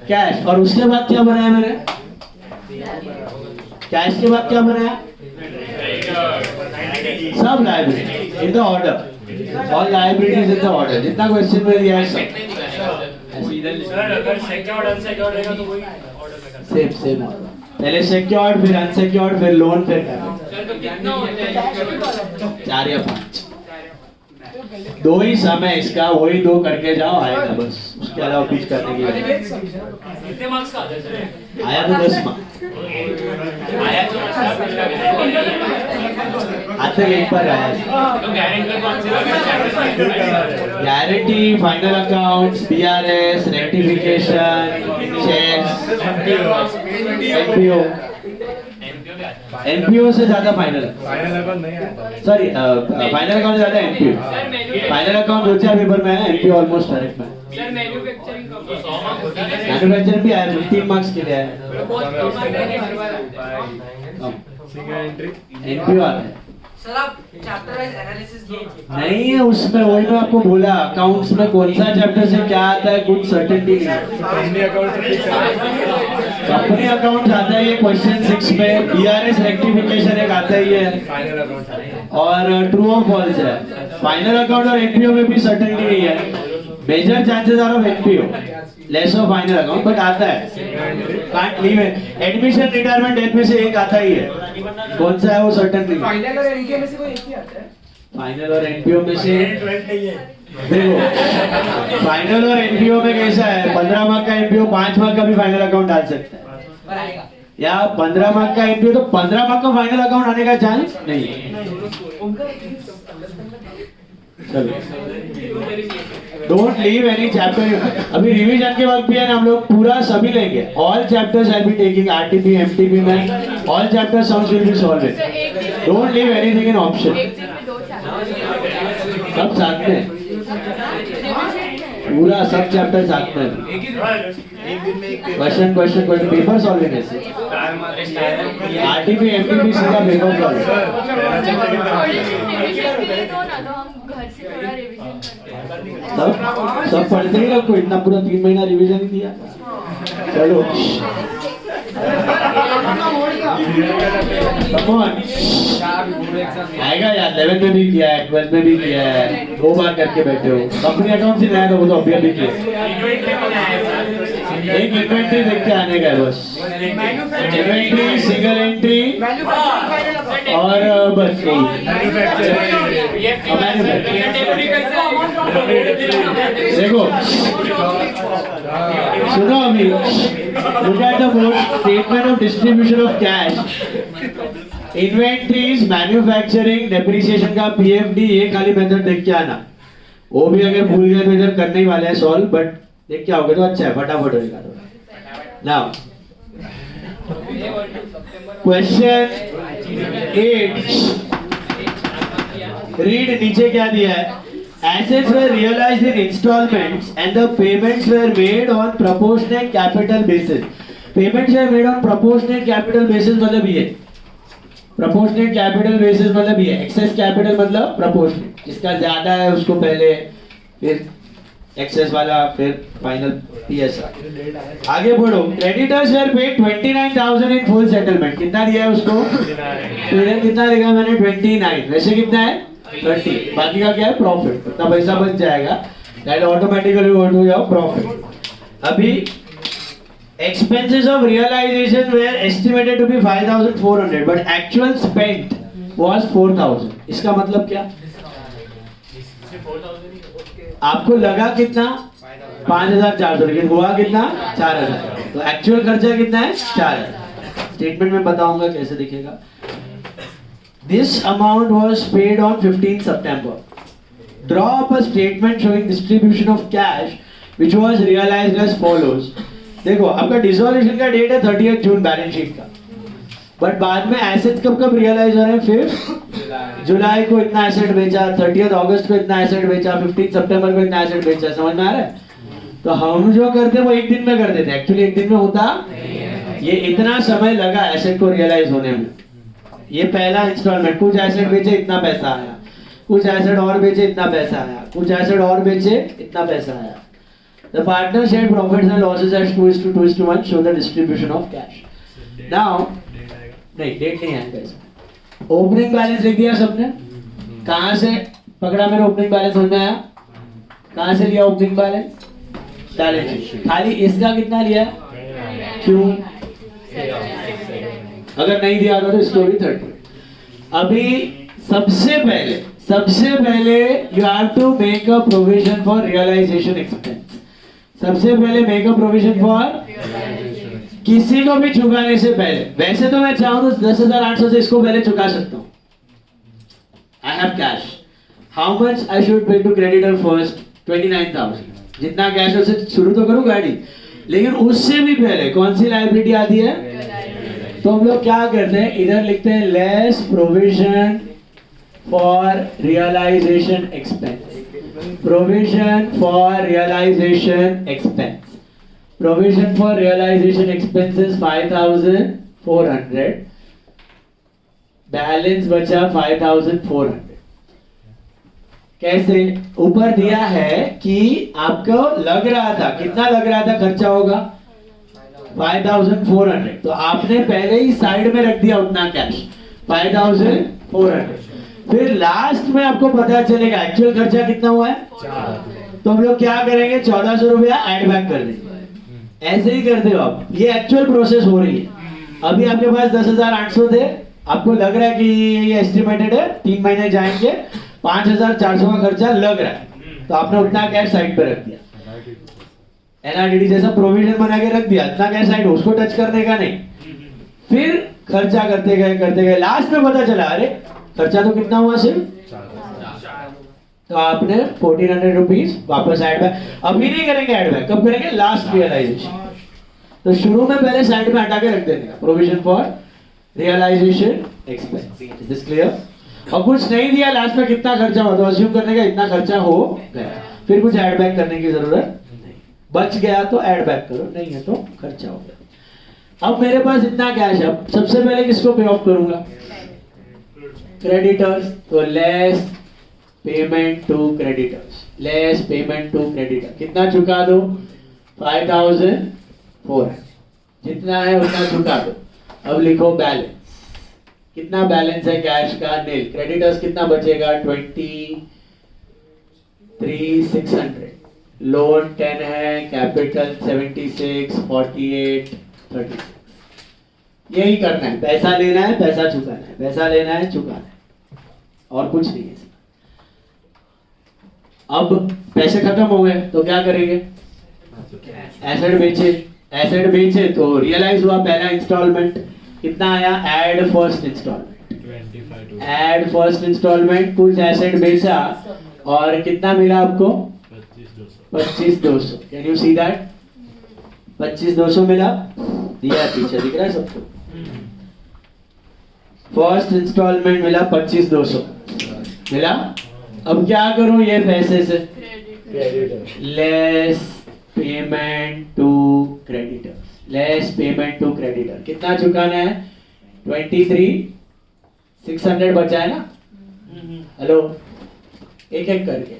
कैश, और उसके बाद क्या बनाया मैंने? कैश के बाद क्या बनाया? सब liability in the order, all liabilities in the order, जितना क्वेश्चन में दिया है सब सेम सेम। पहले सिक्योर्ड, फिर अनसिक्योर्ड, फिर लोन, फिर 4 या 5, 2 ही समय इसका, वही 2 करके जाओ, आएगा बस। उसके अलावा बीच करने की कितने मार्क्स का आया तो 10 मार्क्स आया तो आज तक एक बार आया। तो गारंटी कौन सी guarantee, final accounts, BRS, rectification, checks, NPO. NPO से ज्यादा फाइनल अकाउंट नहीं आया। सॉरी, फाइनल अकाउंट से ज्यादा एनपीओ। फाइनल अकाउंट 2-4 पेपर में है, एनपीओ ऑलमोस्ट डायरेक्ट में। सर मैन्युफैक्चरिंग का 100 मार्क्स होता है। मैन्युफैक्चरिंग भी आया, 15 मार्क्स के लिए आया। बहुत कम है हर बार। सिंगल एंट्री एनपीओ आता है सर आप चैप्टर वाइज एनालिसिस नहीं है उसमें, वही मैं आपको बोला अकाउंट्स में कौन सा चैप्टर से क्या आता है कुछ सर्टेनिटी नहीं है। कंपनी अकाउंट से फिक्स है। कंपनी अकाउंट आता है ये क्वेश्चन 6 में, बीआरएस रेक्टिफिकेशन एक आता ही है, फाइनल अकाउंट और ट्रू और फॉल्स है। फाइनल अकाउंट और एनपीओ में भी सर्टेनिटी नहीं है। Major chances are of NPO, less of final account, but आता है। कांट लीव है। एडमिशन, रिटायरमेंट, डेथ में से एक आता ही है, कौन सा है वो सर्टेन नहीं है। फाइनल और एनपीओ में से कोई एक ही आता है। फाइनल और एनपीओ में से देखो, फाइनल और एनपीओ में कैसा है, 15 मार्क का एनपीओ 5 मार्क का भी फाइनल अकाउंट डाल सकता है, या 15 मार्क का एनपीओ तो 15 मार्क का फाइनल अकाउंट आने का चांस नहीं है। Don't leave any chapter. अभी रिवीजन के वक्त भी है ना, हम लोग पूरा सभी लेंगे, all chapters I be taking, RTP MTP में all chapter sums will be solved. Don't leave anything in option, सब साथ में, पूरा सब चैप्टर साथ में, question question question, paper solving है। आरटीपी एमटीपी सीधा पेपर सब पढ़ते ही आपको इतना पूरा 3 महीना रिवीजन ही दिया। चलो आएगा यार, 11 में भी किया है, 12 में भी किया है, 2 बार करके बैठे हो। कंपनी अकाउंट से नया था वो तो अभी अभी किया, एक इन्वेंट्री देख के आने का है बस। इन्वेंट्री, सिंगल एंट्री और बस देखो सुनो अभी, look at the board, statement of distribution of cash, inventories, manufacturing, depreciation का पीएफडी, ये खाली मेथड देख के आना। वो भी अगर भूल गए तो इधर करने ही वाले हैं सॉल्व, बट देख क्या होगा तो अच्छा है, फटाफट होगा। नाउ क्वेश्चन 8, रीड, नीचे क्या दिया है? Assets were realized in installments and the payments were made on proportionate capital basis. Payments were made on proportionate capital basis मतलब ये, proportionate capital basis मतलब ये, excess capital मतलब proportionate, जिसका ज्यादा है उसको पहले, फिर excess वाला, फिर final PSR। आगे बढ़ो, creditors were paid 29,000 in full settlement। कितना दिया है उसको? कितना लिखा मैंने? 29। वैसे कितना है? 30। बाकी का क्या है? प्रॉफिट। इतना पैसा बच जाएगा, that automatically go to your profit. अभी expenses of realization were estimated to be 5,400 but actual spent was 4,000। इसका मतलब क्या? आपको लगा कितना? 5,400, लेकिन हुआ कितना? 4,000। तो एक्चुअल खर्चा कितना है? 4,000। स्टेटमेंट में बताऊंगा कैसे दिखेगा। This amount was paid on 15 September. Draw up a statement showing distribution of cash which was realized as follows. देखो आपका डिसोल्यूशन का डेट है 30 जून बैलेंस शीट का, बट बाद में एसेट्स कब कब रियलाइज हो रहे हैं? 5 जुलाई को इतना एसेट बेचा, 30 अगस्त को इतना एसेट बेचा, 15 सितंबर को इतना एसेट बेचा, समझ में आ रहा है? तो हम जो करते वो एक दिन में कर देते, एक्चुअली एक दिन में होता ये इतना समय लगा एसेट को रियलाइज होने में। ये पहला इंस्टॉलमेंट, कुछ एसेट बेचे इतना पैसा आया, कुछ एसेट और बेचे इतना पैसा आया, कुछ एसेट और बेचे इतना पैसा आया। The partner shared profits and losses as 2:1 show the distribution of cash. Now, नहीं डेट नहीं आएगा इसमें। ओपनिंग बैलेंस लिख दिया सबने? कहाँ से पकड़ा मेरा ओपनिंग बैलेंस समझ में आया? कहाँ से लिया ओपनिंग बैलेंस? Balance sheet. खाली इसका कितना लिया? क्यों? अगर नहीं दिया होता तो इसको भी 30। अभी सबसे पहले you have to make a provision for realisation expense. सबसे पहले मेक अ प्रोविजन फॉर किसी को भी चुकाने से पहले। वैसे तो मैं चाहूँ तो 10,800 से इसको पहले चुका सकता हूँ। I have cash, how much I should pay to creditor first? 29,000। जितना कैश है उससे शुरू तो करूँ गाड़ी, लेकिन उससे भी पहले कौन सी लायबिलिटी आती है? तो हम लोग क्या करते हैं, इधर लिखते हैं less provision for realisation expense. Provision for realisation expense, provision for realisation expenses 5,400, balance बचा 5,400। कैसे? ऊपर दिया है कि आपको लग रहा था, कितना लग रहा था खर्चा होगा? 5,400। तो आपने पहले ही साइड में रख दिया उतना कैश, 5,400। फिर लास्ट में आपको पता चलेगा एक्चुअल खर्चा कितना हुआ है। तो हम लोग क्या करेंगे, 1,400 रुपया एड बैक कर देंगे। ऐसे ही करते हो आप, ये एक्चुअल प्रोसेस हो रही है। अभी आपके पास 10,800 थे, आपको लग रहा है कि ये एस्टिमेटेड है 3 महीने जाएंगे, 5,400 का खर्चा लग रहा है, तो आपने उतना कैश साइड पे रख दिया। एनआरडीडी जैसा प्रोविजन बना के रख दिया, इतना कैश साइड, उसको टच करने का नहीं। फिर खर्चा करते गए लास्ट में पता चला अरे खर्चा तो कितना हुआ सिर्फ, तो आपने 1,400 रुपीज वापस एड बैक। अभी नहीं करेंगे एड बैक, कब करेंगे? Last realisation. तो शुरू में पहले साइड में हटा के रख देने का, provision for realisation expense. Is this clear? और कुछ नहीं दिया लास्ट में कितना खर्चा हुआ, तो अज्यूम करने का इतना खर्चा हो गया, फिर कुछ ऐड बैक करने की जरूरत नहीं। बच गया तो ऐड बैक करो, नहीं है तो खर्चा हो गया। अब मेरे पास इतना कैश है, सबसे पहले किसको पे ऑफ करूंगा? क्रेडिटर्स। तो less payment to creditors, less payment to creditor. कितना चुका दो? 5,400। जितना है उतना चुका दो। अब लिखो बैलेंस। कितना बैलेंस है कैश का? नील। क्रेडिटर्स कितना बचेगा? 23,600। लोन 10 है, कैपिटल 76, 48, 36। यही करना है, पैसा लेना है, पैसा चुकाना है, पैसा लेना है, चुकाना है, और कुछ नहीं है। अब पैसे खत्म हो गए तो क्या करेंगे? एसेट बेचे तो रियलाइज हुआ पहला इंस्टॉलमेंट। कितना आया? Add first instalment. Add first instalment, कुछ एसेट बेचा और कितना मिला आपको? 25,200। Can you see that? 25,200 मिला, दिया पीछे दिख रहा है सबको। फर्स्ट इंस्टॉलमेंट मिला 25,200 मिला। अब क्या करूं ये पैसे से? Less payment to creditor, less payment to creditor. कितना चुकाना है? 23,600 बचा है ना? हेलो, एक एक करके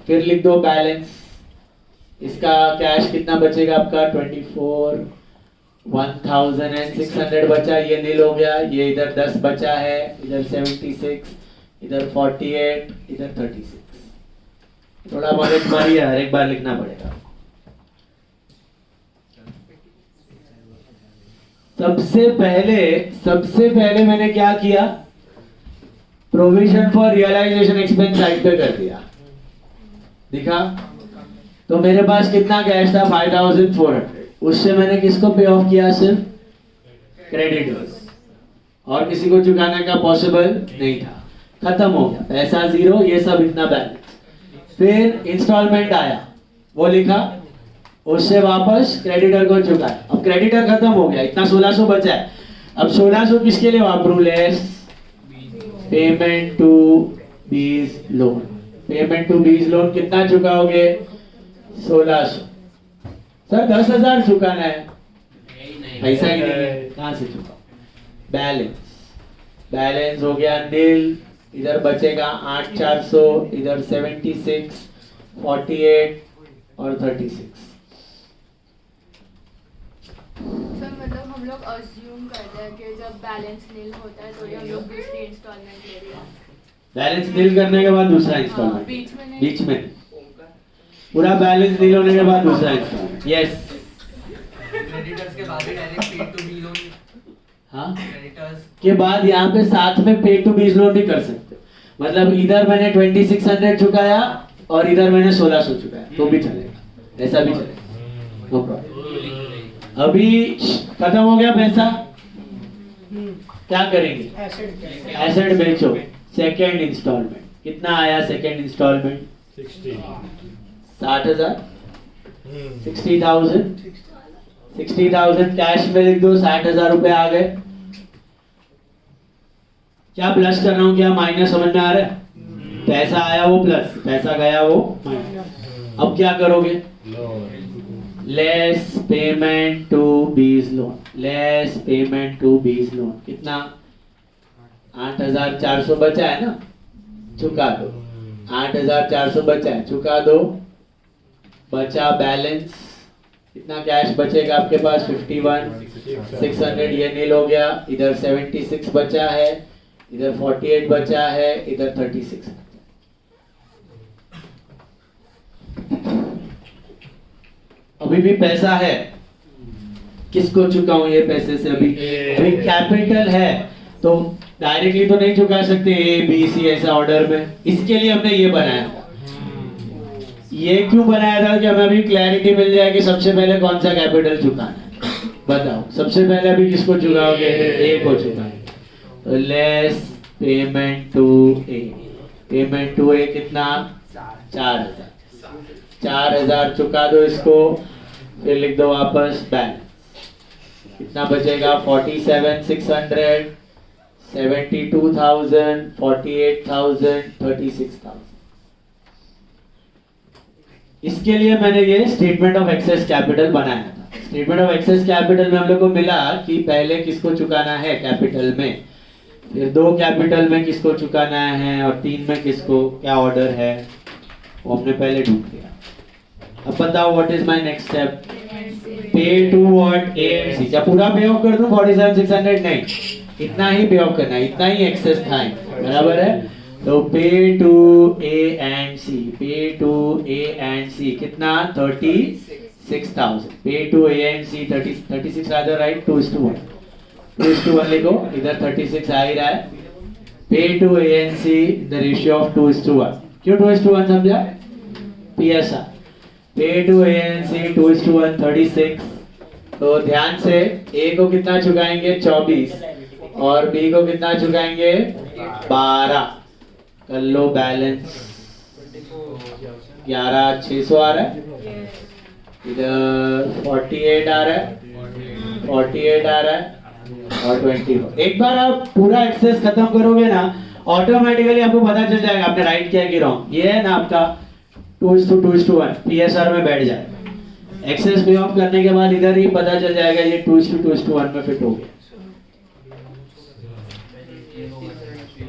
फिर लिख दो बैलेंस। इसका कैश कितना बचेगा आपका? 24,1,600 बचा, ये नील हो गया। ये इधर 10 बचा है, इधर 76, इधर 48, इधर 36। थोड़ा बहुत बारी हर एक बार लिखना पड़ेगा। सबसे पहले मैंने क्या किया? Provision for realisation expense side पे कर दिया। दिखा? तो मेरे पास कितना कैश था? 5,400। उससे मैंने किसको पे ऑफ किया? सिर्फ क्रेडिटर्स, और किसी को चुकाने का पॉसिबल नहीं था। खत्म हो गया, पैसा जीरो, ये सब इतना बैलेंस। फिर इंस्टॉलमेंट आया, वो लिखा, उससे वापस क्रेडिटर को चुकाया। अब क्रेडिटर खत्म हो गया, इतना 1,600 बचा है। अब 1,600 किसके लिए वापरूं? लेस पेमेंट टू बीज लोन, पेमेंट टू बीज लोन कितना चुकाओगे? 1600। सर 10,000 चुकाना है, पैसा ही नहीं है, कहाँ से चुकाओ? बैलेंस, बैलेंस हो गया नील, इधर बचेगा 8,400, इधर 76, 48 और 36। सर मतलब हम लोग अज्यूम करते हैं कि जब बैलेंस नील होता है तो ये हम लोग दूसरी इंस्टॉलमेंट ले रहे हैं। बैलेंस नील करने के बाद दूसरा हाँ, इंस्टॉलमेंट, बीच में नहीं। बीच में पूरा बैलेंस नील होने के बाद दूसरा इंस्टॉलमेंट। यस, क्रेडिटर्स के बाद डायरेक्ट पे टू बी लोन, हाँ क्रेडिटर्स के बाद यहाँ पे साथ में पे टू बीज लोन भी कर सकते, मतलब इधर मैंने 2600 चुकाया और इधर मैंने 1600 चुकाया तो भी चलेगा, ऐसा भी चलेगा, नो प्रॉब्लम। अभी खत्म हो गया पैसा, क्या करेंगे? एसेट बेचो। सेकेंड इंस्टॉलमेंट कितना आया? सेकेंड इंस्टॉलमेंट 60,000, 60,000, 60,000 कैश में लिख दो, 60,000 रुपए आ गए। क्या प्लस कर रहा हूं, क्या माइनस समझ में आ रहा है? पैसा आया वो प्लस, पैसा गया वो माइनस। अब क्या करोगे? लेस पेमेंट टू बीज लोन, लेस पेमेंट टू बीज लोन कितना? 8,400 बचा है ना, चुका दो। 8,400 बचा है, चुका दो। बचा बैलेंस, कितना कैश बचेगा आपके पास? 51,600, ये नील हो गया। इधर 76 बचा है, इधर 48 बचा है, इधर 36। अभी भी पैसा है, किसको चुकाऊं ये पैसे से? अभी कैपिटल है तो डायरेक्टली तो नहीं चुका सकते ए बी सी ऐसा ऑर्डर में, इसके लिए हमने ये बनाया था। ये क्यों बनाया था कि हमें अभी क्लैरिटी मिल जाए कि सबसे पहले कौन सा कैपिटल चुकाना है। बताओ सबसे पहले अभी किसको चुकाओगे? ए को चुकाएंगे, तो less payment to A, payment to A कितना? 4,000, 4,000 चुका दो इसको, फिर लिख दो वापस बैलेंस। कितना बचेगा? 47,600, 72,000, 48,000, 36,000। इसके लिए मैंने ये स्टेटमेंट ऑफ एक्सेस कैपिटल बनाया था। स्टेटमेंट ऑफ एक्सेस कैपिटल में हम लोग को मिला कि पहले किसको चुकाना है कैपिटल में, फिर 2 कैपिटल में किसको चुकाना है और 3 में किसको, क्या ऑर्डर है वो हमने पहले ढूंढ लिया। अब बताओ what is my next step? पे टू व्हाट? ए एंड सी। क्या पूरा पे ऑफ कर दूं 47,600? नहीं, इतना ही पे ऑफ करना है, इतना ही एक्सेस था, बराबर है। तो पे टू ए एंड सी, पे टू ए एंड सी कितना? 36,000। Pay to A and C 36 rather, right? 2:1, 2:1 लिखो, इधर 36 आ ही रहा है। Pay to A and C the ratio of 2:1। क्यों 2:1 समझा? PSR। पे टू ए एंड सी 2:1, 36। तो ध्यान से ए को कितना चुकाएंगे? 24, और बी को कितना चुकाएंगे? 12। कर लो बैलेंस, 11,600 आ रहा है, इधर 48 आ रहा है, 48 आ रहा है, और 24। एक बार आप पूरा एक्सेस खत्म करोगे ना, ऑटोमेटिकली आपको पता चल जाएगा आपने राइट किया कि रॉन्ग। ये है ना आपका 2:1 PSR में बैठ जाएगा। एक्सेस पे ऑफ करने के बाद इधर ही पता चल जाएगा ये 2:1 में फिट हो गया।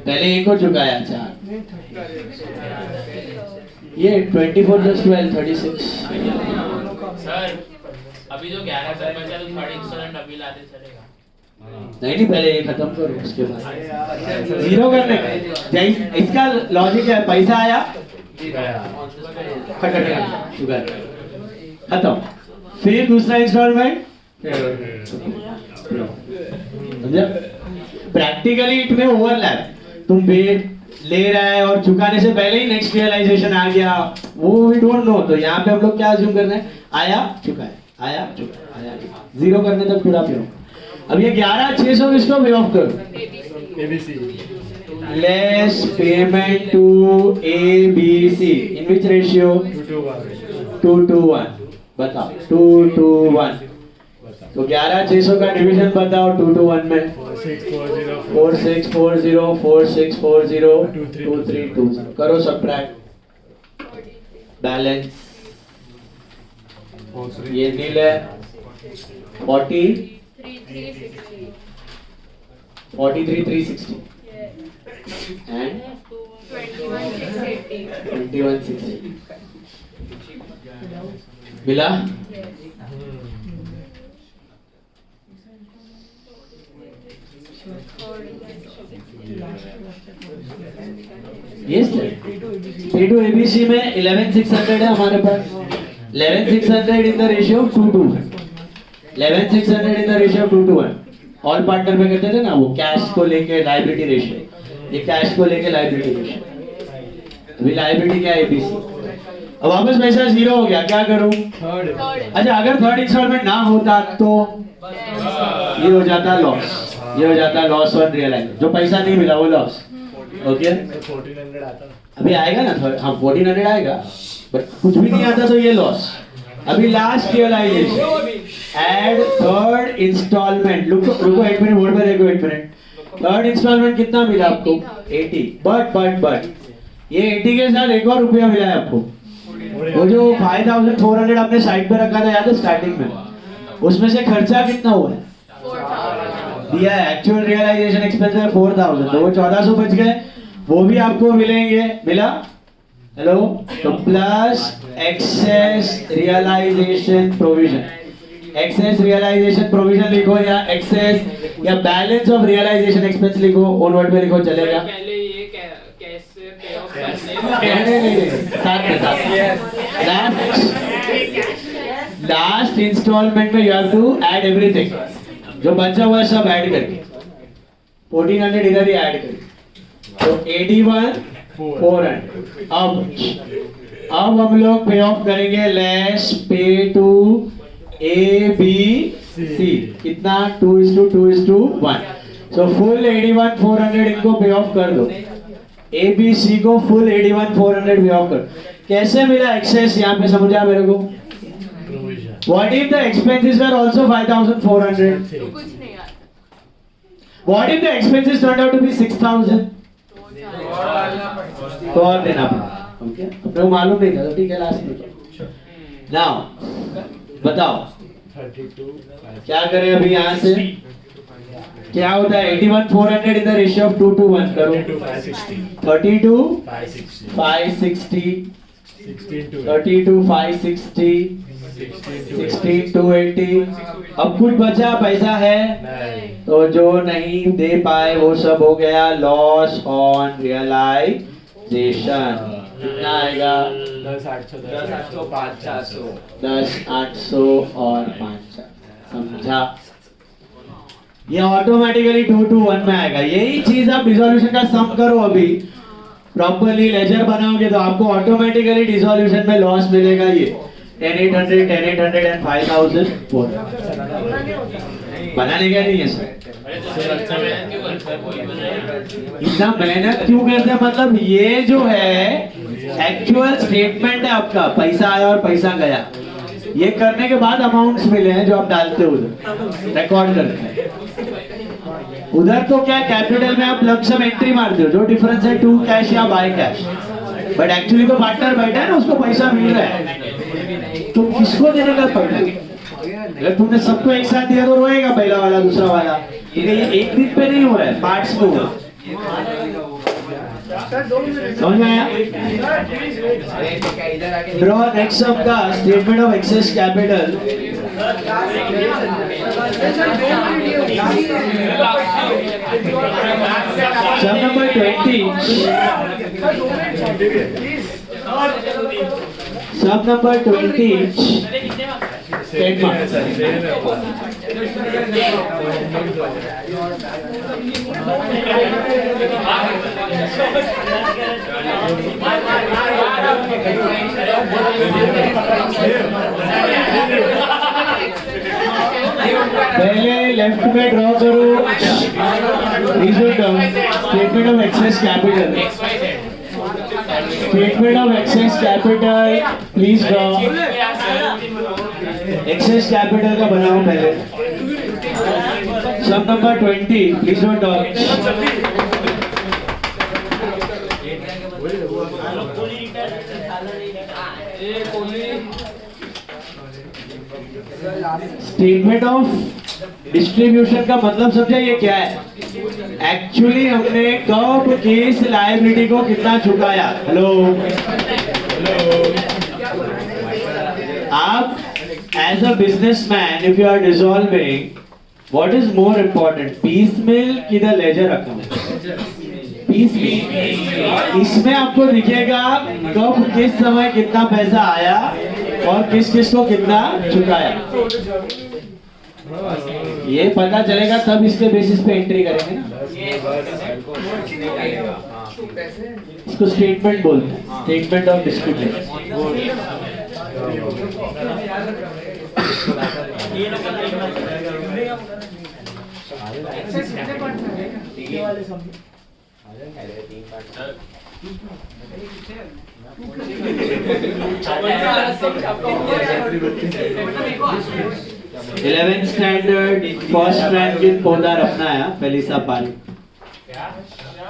पहले एक को चुकाया 4, ये 24 + 12 36। सर अभी जो 11,000 बचा तो थर्ड इंस्टॉलमेंट अभी लाते चलेगा? नहीं, पहले ये खत्म करो, उसके बाद जीरो करने का। इसका लॉजिक है, पैसा आया चुका, खत्म, फिर दूसरा इंस्टॉलमेंट। समझा? प्रैक्टिकली इट में ओवरलैप, तुम पे ले रहा है और चुकाने से पहले ही नेक्स्ट रियलाइजेशन आ गया, वो वी डोंट नो। तो यहाँ पे हम लोग क्या अज्यूम कर रहे हैं? आया चुका है, आया चुका, आया जीरो करने तक पूरा पे। अब ये 11,600 किसको पे ऑफ करो? ABC। Less payment to ABC in which ratio? 2:1। 2:1। बताओ 2:1। तो 11,600 का डिवीजन बताओ 2 to 1 में 4640 4640 करो सब्ट्रैक्ट बैलेंस ये नील है 43,360 and 21,680 मिला यस सर 3 to ABC में 11,600 है हमारे पास 11,600 in the ratio of 2 to 1 11,600 in the ratio of 2 to 1 all partner में करते थे ना वो कैश को लेके लायबिलिटी रेशियो ये कैश को लेके लायबिलिटी रेशियो अभी लायबिलिटी क्या है एबीसी अब वापस पैसा जीरो हो गया क्या करूं अच्छा अगर थर्ड इंस्टॉलमेंट ना होता तो ये हो जाता लॉस ऑन रियलाइज जो पैसा नहीं मिला वो लॉस ओके 1400 आता अभी आएगा ना हाँ 1400 आएगा बट कुछ भी नहीं आता तो ये लॉस अभी last realisation add third instalment रुको 1 मिनट बोर्ड पे देखो 1 मिनट थर्ड इंस्टॉलमेंट कितना मिला आपको 80 बट ये 80 के साथ एक और रुपया मिला है आपको वो जो 5,400 आपने साइड पे रखा था याद है स्टार्टिंग में उसमें से खर्चा कितना हुआ है 4,000 दिया है एक्चुअल रियलाइजेशन एक्सपेंस है 4,000 तो वो 1,400 बच गए वो भी आपको मिलेंगे मिला हेलो तो प्लस एक्सेस रियलाइजेशन प्रोविजन लिखो या एक्सेस या बैलेंस ऑफ रियलाइजेशन एक्सपेंस लिखो ओन वर्ड में लिखो चलेगा पहले ये कैसे पे ऑफ नहीं साथ में लास्ट इंस्टॉलमेंट में you have to add everything जो बचा हुआ है सब ऐड करके 1400 इधर ही ऐड करके तो 81,400 अब हम लोग पे ऑफ करेंगे less pay to A B सी कितना 2:2:1 सो फुल 81,400 इनको पे ऑफ कर दो ए बी सी को फुल 81,400 पे ऑफ कर कैसे मिला एक्सेस यहाँ पे समझा मेरे को What if the expenses were also 5,400? तो कुछ नहीं आता What if the expenses turned out to be 6,000? तो और देना पड़ा ओके अपने को मालूम नहीं था तो ठीक है लास्ट में नाउ बताओ 32 क्या करें अभी यहाँ से क्या होता है 81,400 इन द रेशियो ऑफ 2 to 1 करो 32,560 32,560 16,280 अब कुछ बचा पैसा है तो जो नहीं दे पाए वो सब हो गया लॉस ऑन रियलाइजेशन कितना आएगा 10,800 और 500 समझा ये ऑटोमेटिकली 2 to 1 में आएगा यही चीज आप डिसोल्यूशन का सम करो अभी प्रॉपर्ली लेजर बनाओगे तो आपको ऑटोमेटिकली डिसोल्यूशन में लॉस मिलेगा ये 10,800 and 5,000 बनाने का नहीं है सर इतना मेहनत क्यों करते हैं मतलब ये जो है एक्चुअल स्टेटमेंट है आपका पैसा आया और पैसा गया ये करने के बाद अमाउंट्स मिले हैं जो आप डालते हो उधर रिकॉर्ड करते हैं उधर तो क्या कैपिटल में आप लमसम एंट्री मारते हो जो डिफरेंस है टू कैश या बाय कैश बट एक्चुअली तो पार्टनर बैठा है ना उसको पैसा मिल रहा है तो किसको देने का पड़ता है अगर तुमने सबको एक साथ दिया तो रोएगा पहला वाला दूसरा वाला ये एक दिन पे नहीं हो रहा है पार्ट्स में हो रहा है समझ में आया ड्रॉ नेक्स्ट सम का statement of excess capital sum number 20 sum number 20 10 marks पहले लेफ्ट में ड्रॉ करो statement of excess capital statement of excess capital please draw excess capital का बनाओ पहले sum number 20. Please don't talk. Statement of distribution का मतलब समझा ये क्या है? एक्चुअली हमने कब किस लायबिलिटी को कितना चुकाया। हेलो, आप as a businessman if you are dissolving, what is more important, piecemeal की the ledger account? Piecemeal. इसमें आपको दिखेगा कब किस समय कितना पैसा आया और किस किस को कितना चुकाया, ये पता चलेगा तब इसके बेसिस पे एंट्री करेंगे ना। इसको स्टेटमेंट बोलते हैं, statement of distribution. Eleventh standard first rank in Podar अपना है Felicia Pal.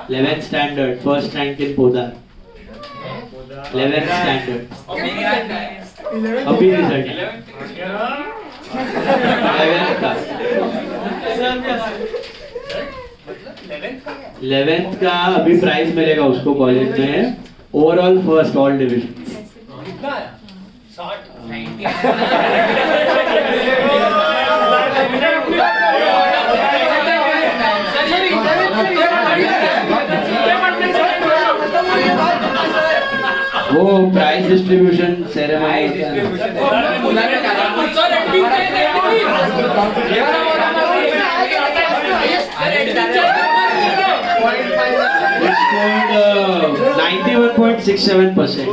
11th standard first rank in Podar. 11th standard अभी रिजल्ट 11th का 11th का अभी प्राइज मिलेगा उसको कॉलेज में, ओवरऑल फर्स्ट ऑल डिवीजन। वो prize distribution scored 91.67%.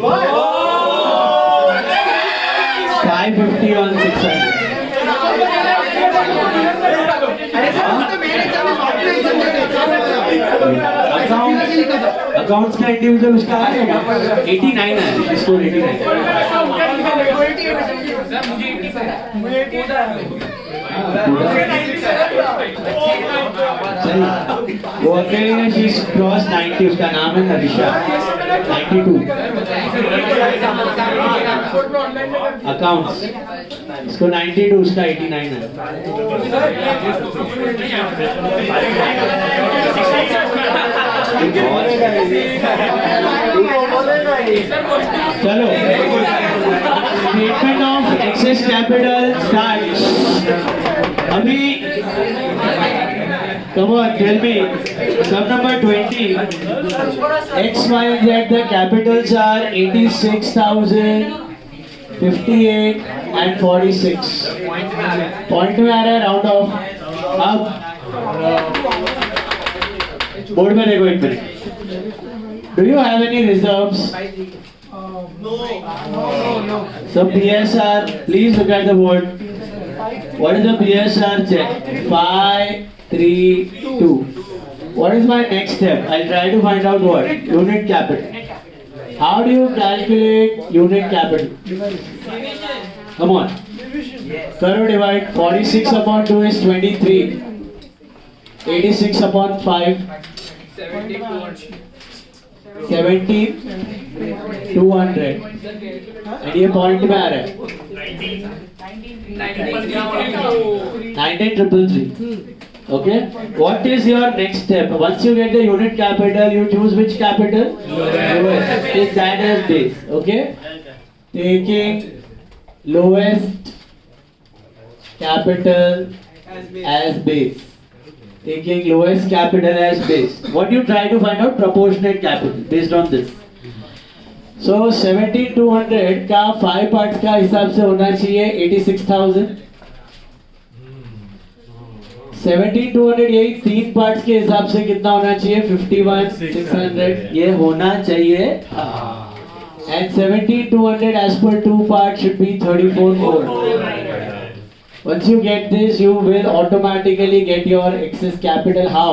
550 on 600. Accounts का इंडिविजुअल उसका आएगा 89 है, स्कोर 89। वो अकेले ने शी क्रॉस 90, उसका नाम है नरिशा 92। अकाउंट्स इसको 92, उसका 89 है। चलो, statement of excess capital starts. अभी come on, tell me, sum number 20, X, Y, and Z, the capitals are 86,000, 58 and 46. Point में आ रहा है राउंड ऑफ। अब बोर्ड में देखो एक minute. Do you have any reserves? No. So PSR, please look at the board. What is the PSR check? 5, 3, 2. What is my next step? I'll try to find out what? Unit capital. How do you calculate unit capital? Come on. Karo divide. 46 upon 2 is 23. 86 upon 5. 70,200. And ये पॉइंट में आ रहा है 19,333. Okay, what is your next step? Once you get the unit capital, you choose which capital? Lowest. Take that as base. Okay, taking lowest capital as base. Taking lowest capital as base. What you try to find out? Proportionate capital based on this. So 17,200 का 5 parts का हिसाब से होना चाहिए 86,000। 17,200 यही 3 पार्ट्स के हिसाब से कितना होना चाहिए 51,600 ये होना चाहिए। And 17,200 as per 2 parts should be 34,400. Once you get this, you will automatically get your excess capital. How?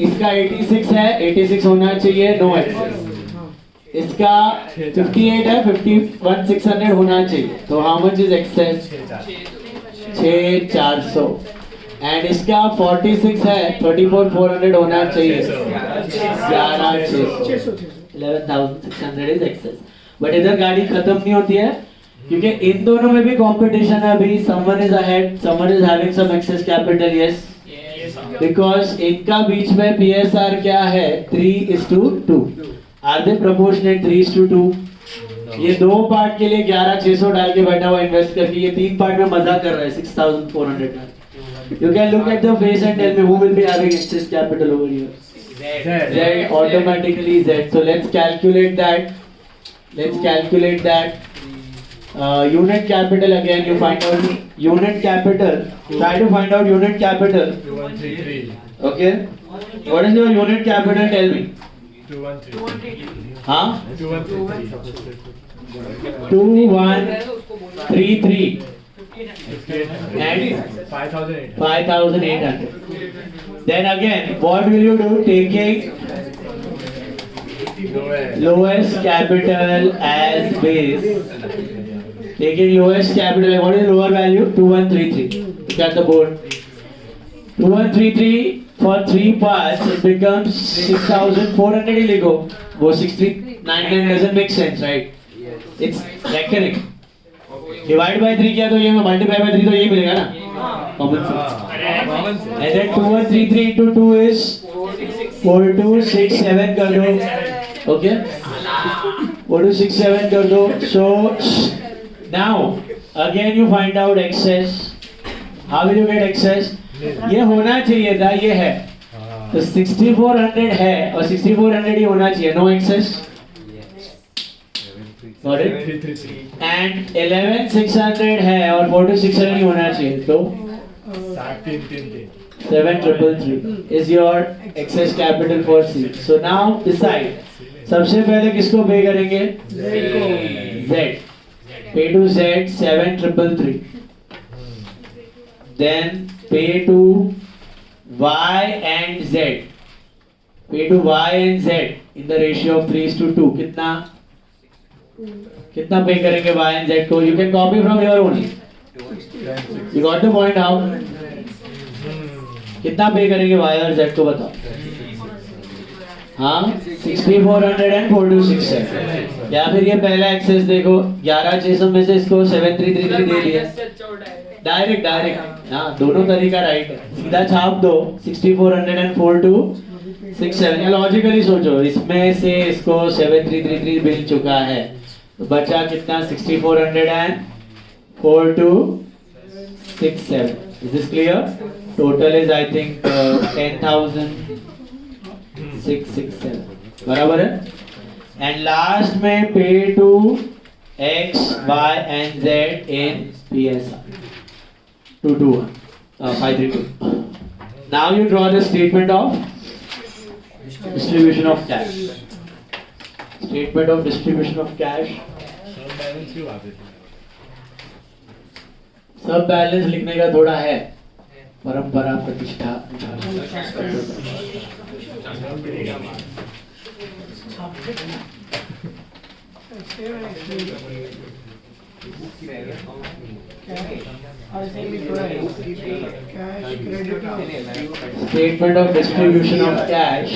इसका 86 है, 86 होना चाहिए, no excess. इसका 58 है, 51,600 होना चाहिए। तो how much is excess? 6,400. And इसका 46 है, 34,400 होना चाहिए, 11,600 इज एक्सेस। बट इधर गाड़ी खत्म नहीं होती है क्योंकि इन दोनों में भी कंपटीशन है अभी। Someone is ahead, someone is having some excess capital, yes, because इनका बीच में पीएसआर क्या है, 3:2। Are they proportionate 3:2? ये दो पार्ट के लिए 11,600 डाल के बैठा हुआ इन्वेस्ट करके, ये तीन पार्ट में मजा कर रहा है 6,400 में। You can look at the face and tell me who will be having excess capital over here. Z, automatically Z. So let's calculate that. Unit capital again. You find out unit capital. Try to find out unit capital. 2133. Okay. What is your unit capital? Tell me. 2133. Huh? 2133. 2133 and 5,800. 5,800. Then again, what will you do? Taking lowest capital as base. Taking lowest capital. What is lower value? 2133. Look at the board. 2133 for 3 parts. It becomes 6,400. ही लिखो. वो 6,399 doesn't make sense, right? It's recurring. Divide by 3 किया तो ये में multiply by 3 तो ये मिलेगा ना? Common sense. And then 2133 into 2 is 4267 कर दो. Okay? 4267 कर दो. So now again you find out excess. How will you get excess? ये होना चाहिए था, ये है. तो 6400 है और 6400 ही होना चाहिए. No excess. Got it? 333. And 11600 है और 4600 ही होना चाहिए. तो 7333 is your excess capital for C. So now decide. सबसे पहले किसको पे करेंगे? Z. Pay to Z 7333. Then pay to Y and Z. Pay to Y and Z in the ratio of 3:2. कितना पे करेंगे Y and Z को? You can copy from here only. You got the point how? कितना पे करेंगे Y और Z को बताओ? हाँ, 6400 and 4267. या फिर ये पहला एक्सेस देखो, 11,600 में से इसको 7333 दे दिया. डायरेक्ट हाँ, दोनों तरीका राइट है. सीधा छाप दो 6400 and 4267. या लॉजिकली सोचो, इसमें से इसको 7333 मिल चुका है तो बचा कितना? 6400 and 4267. Is this clear? Total is I think 10,667. बराबर है? And last में pay to X, Y and Z in PSR. 532. Now you draw the statement of distribution of cash. Statement of distribution of cash. सब बैलेंस क्यों आते थे? सब बैलेंस लिखने का थोड़ा है, परंपरा प्रतिष्ठा. Statement of distribution of cash.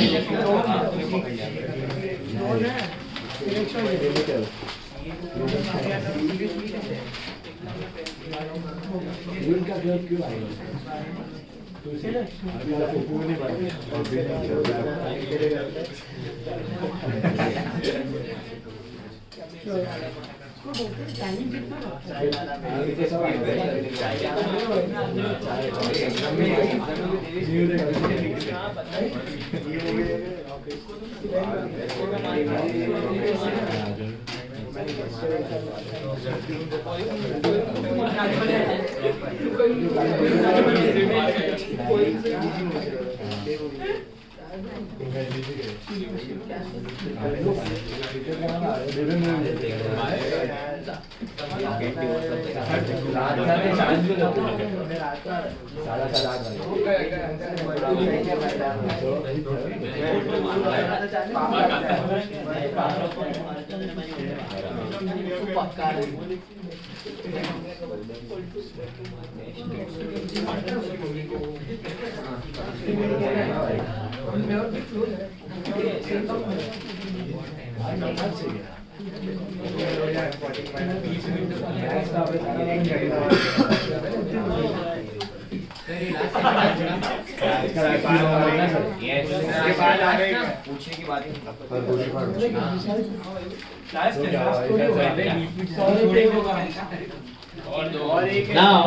पूछने की बात Now,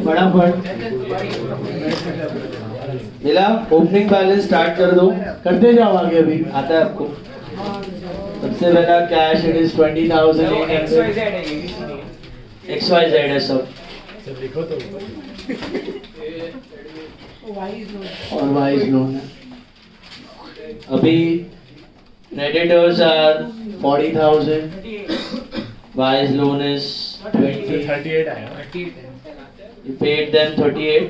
फटाफट मिला ओपनिंग बैलेंस स्टार्ट कर दो, करते जाओ आगे, अभी आता है आपको। सबसे पहला कैश इट इज 20,800 XYZ है सब, सब लिखो तो और वाइज लोन है। अभी creditors are 40,000, wise loan is 20, 38 आया। you paid them 38,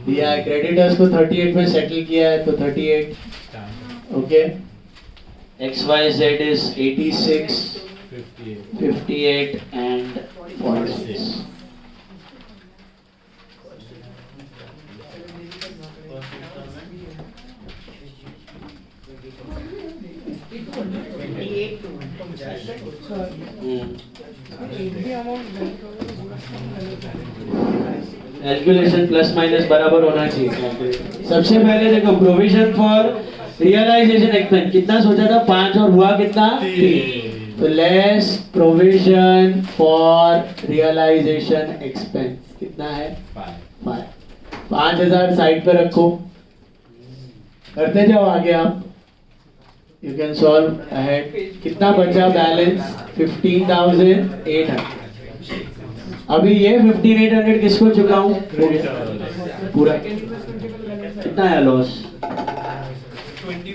दिया है creditors को 38 में सेटल किया है तो 38, okay। XYZ is 86, 58 and 46. Calculation plus minus बराबर होना चाहिए। सबसे पहले देखो प्रोविजन फॉर रियलाइजेशन एक्सपेंस कितना सोचा था, 5 और हुआ कितना 3, तो less provision for realisation expense कितना है 5। 5,000 साइड पे रखो, करते जाओ आगे आप, यू कैन सॉल्व अहेड। कितना बचा बैलेंस 15,800। अभी ये 15,800 किसको चुकाऊं, पूरा कितना है loss 24,000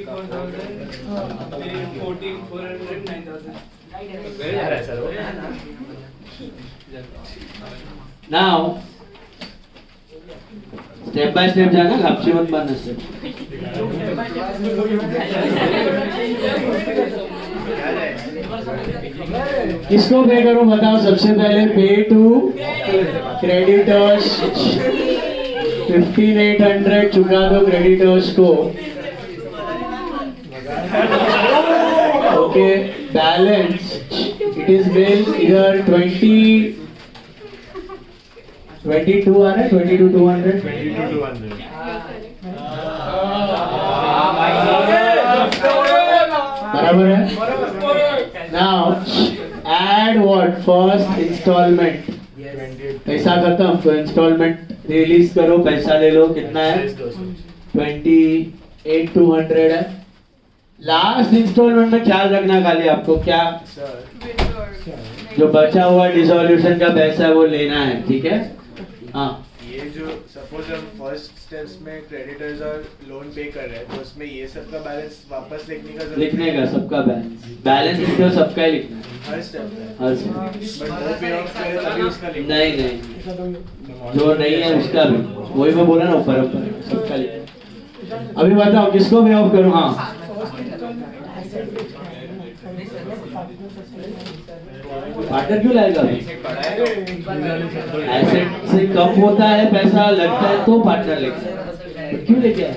now step by step जाना, घापची मत बनना स्टेप। किसको पे करूं बताओ, सबसे पहले पे टू क्रेडिटर्स 15,800 चुका दो क्रेडिटर्स को, okay. Balance it is bill इधर 22 आ रहा है, 22,200 बराबर है। Now add what, first instalment, पैसा खत्म तो इंस्टॉलमेंट रिलीज करो, पैसा ले लो, कितना है 28,200 है। लास्ट इंस्टॉलमेंट में ख्याल रखना खाली आपको, क्या जो बचा हुआ डिसोल्यूशन का पैसा है वो लेना है, ठीक है। हाँ, ये जो सपोज हम फर्स्ट स्टेप्स में क्रेडिटर्स और लोन पे कर रहे हैं तो उसमें ये सब का बैलेंस वापस लिखने का जरूरत लिखने का सबका बैलेंस लिखते हो, सबका ही लिखना है, हर स्टेप में। हर से। बट वो पे ऑफ करे तभी उसका लिखना नहीं नहीं, जो नहीं है उसका भी, वही मैं बोला ना ऊपर ऊपर सबका लिखना है। अभी बताओ किसको पे ऑफ करूँ। हाँ, पार्टनर क्यों लाएगा अभी, एसेट से कम होता है पैसा लगता है तो पार्टनर लेगा, तो क्यों लेके आए,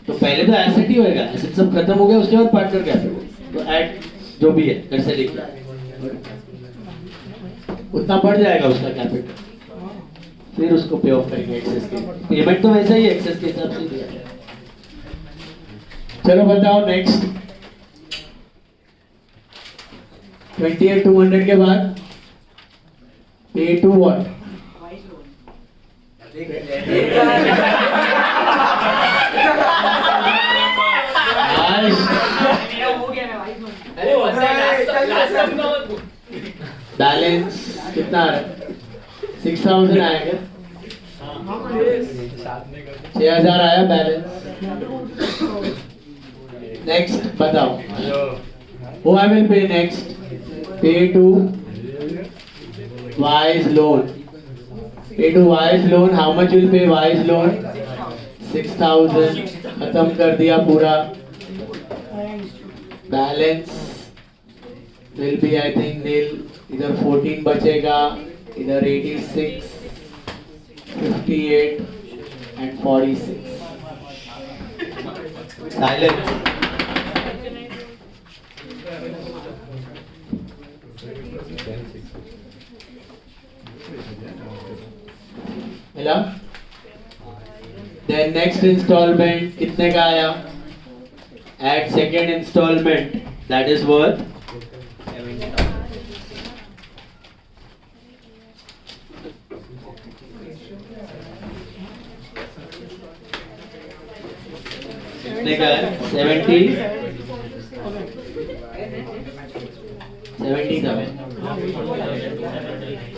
तो पहले तो एसेट ही होएगा, एसेट सब खत्म हो गया उसके बाद पार्टनर कैपिटल, तो ऐड जो भी है घर से लेके उतना बढ़ जाएगा उसका कैपिटल, फिर उसको पे ऑफ करेंगे एक्सेस के, पेमेंट तो वैसा ही एक्सेस के हिसाब से दिया जाएगा। चलो बताओ नेक्स्ट 28,200 के बाद पे टू व्हाट, बैलेंस कितना आ रहा है 6,000 आएगा, 6,000 आया बैलेंस। Next, बताओ. Who I will pay next? Pay to Wise loan. Pay to Wise loan. How much will pay Wise loan? 6,000. खत्म कर दिया पूरा. Balance will be I think nil. इधर 14 बचेगा. इधर 86, 58 and 46. Silence. मिला? Then next installment कितने का आया? At second installment that is worth 77.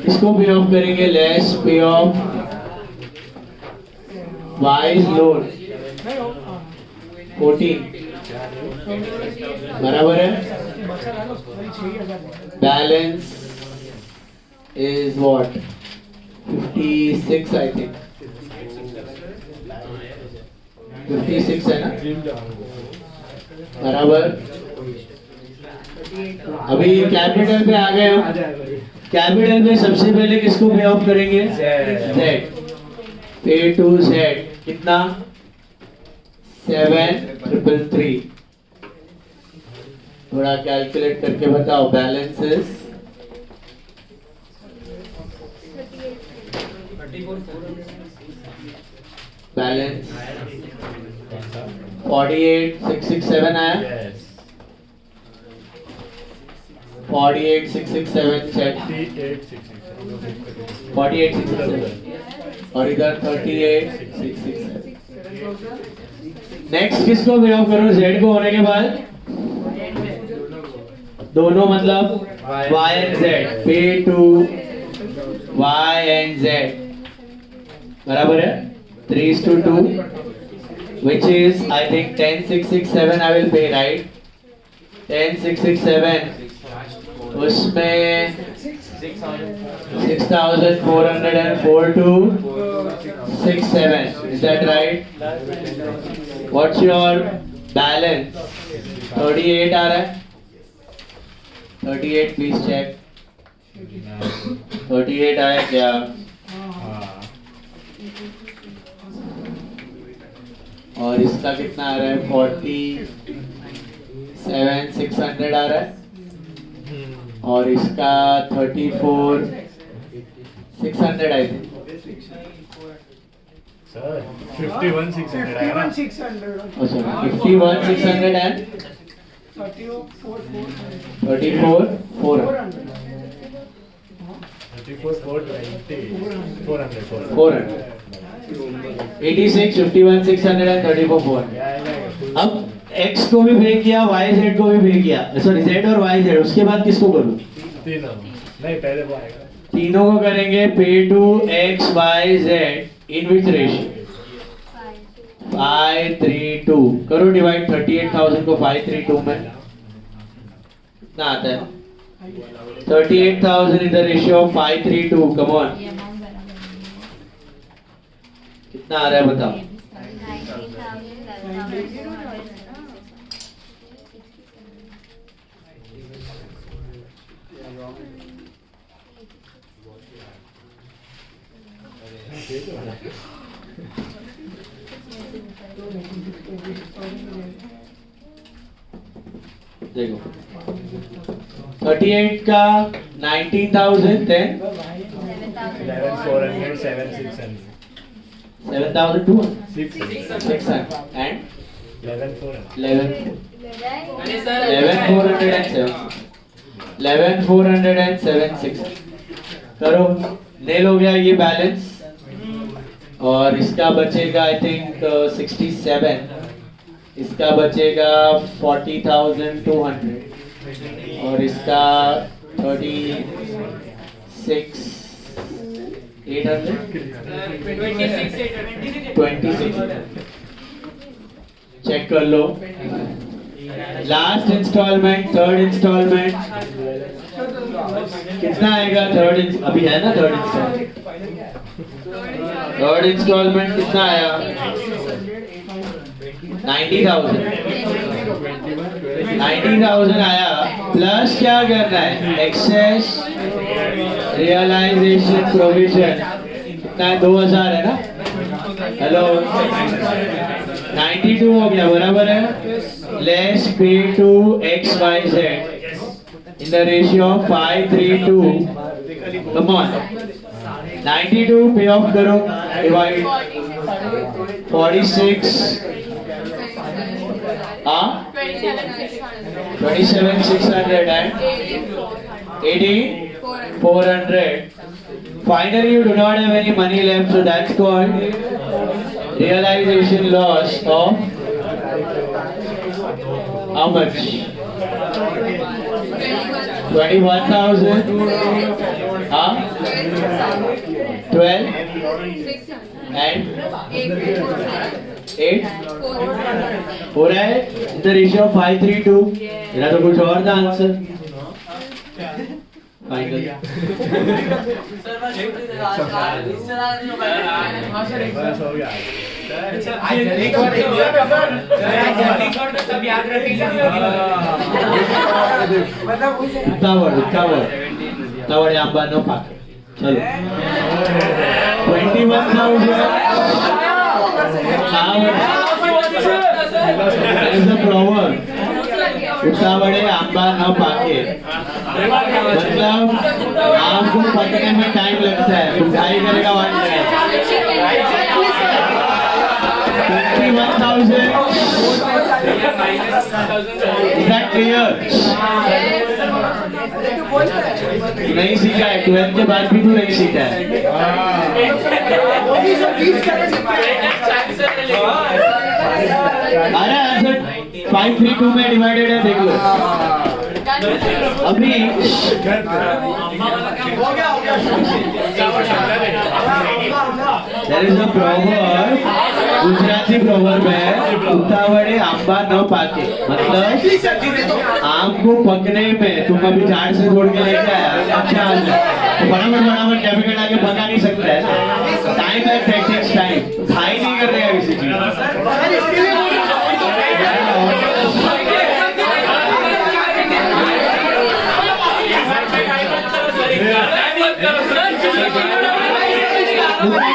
इसको पे ऑफ करेंगे लेस पे ऑफ वाइज लोन 14 बराबर है. Balance is what 56 I think 56 है ना बराबर. अभी कैपिटल पे आ गए हम. कैपिटल में सबसे पहले किसको पे ऑफ करेंगे? Z. पे टू Z कितना? 7,333. थोड़ा कैलकुलेट करके बताओ. बैलेंसेस बैलेंस 48,667 आया. 48,667 चेक 48,667 और इधर 38,667. नेक्स्ट किसको पे ऑफ करो? Z को होने के बाद दोनों मतलब Y and Z. पे टू Y and Z बराबर है 3:2 which is I think 10,667 I will pay right. 10,667 उसमें 6,404 to 67. Is that right? What's your balance? 38 आ रहा है. 38 please check. 38 आया क्या? और इसका कितना आ रहा है? 47,600 आ रहा है. और इसका 34,600 आई थिंक. Sir, 51,600 आया ना? 51,600 and 34,400. 34,420. 400. 86, 51,600 and 34,400. अब X को भी पे किया, YZ को भी पे किया. सॉरी Z और YZ. उसके बाद किसको करूँ? तीनों. नहीं पहले वो आएगा. तीनों को करेंगे pay to X Y Z in which ratio? 532. करो डिवाइड 38,000 को 532 में. कितना आता है? 38,000 is the ratio of 532. Come on. कितना आ रहा है बताओ? देखो 38 का 19,000 then 11,400, 7,600. 7,200 600. 600 and 11,400. 11,407 करो. नेल हो गया ये बैलेंस. और इसका बचेगा आई थिंक 67. इसका बचेगा 40,200 और इसका 36,800 26. चेक कर लो लास्ट इंस्टॉलमेंट थर्ड इंस्टॉलमेंट कितना आएगा अभी है ना थर्ड इंस्टॉलमेंट कितना आया 90,000 आया प्लस क्या करना है एक्सेस रियलाइजेशन प्रोविजन कितना है 2000 है ना हेलो 92 हो गया बराबर है less pay to XYZ in the ratio of 5:3:2 come on 92 पे ऑफ करो डिवाइड 46 हाँ 27,600 and 8,400 finally you do not have any money left so that's called realization loss of how much 21,000 huh 12 and 8 हो रहा है द रेशियो 5:3:2 मेरा तो कुछ और था आंसर फाइनल बस हो गया उतावळ आंबा न पाके चलो 21,000 उतावळे आंबा न पाके मतलब आम को पकने में टाइम लगता है तुम ढाई करेगा वाट लगाएगा 21,000 Is that clear? नहीं सीखा है 12 के बाद भी तू नहीं सीखा है अरे आंसर 5:3:2 में डिवाइडेड है देख लो अभी there is a proverb Gujarati proverb है उतावळे आंबा न पाके मतलब आम को पकने में तुम अभी झाड़ से तोड़ के लेके आया अच्छा तो बराबर केमिकल आके पका नहीं सकता है टाइम है टेक्स टाइम खाई नहीं कर रहे किसी चीज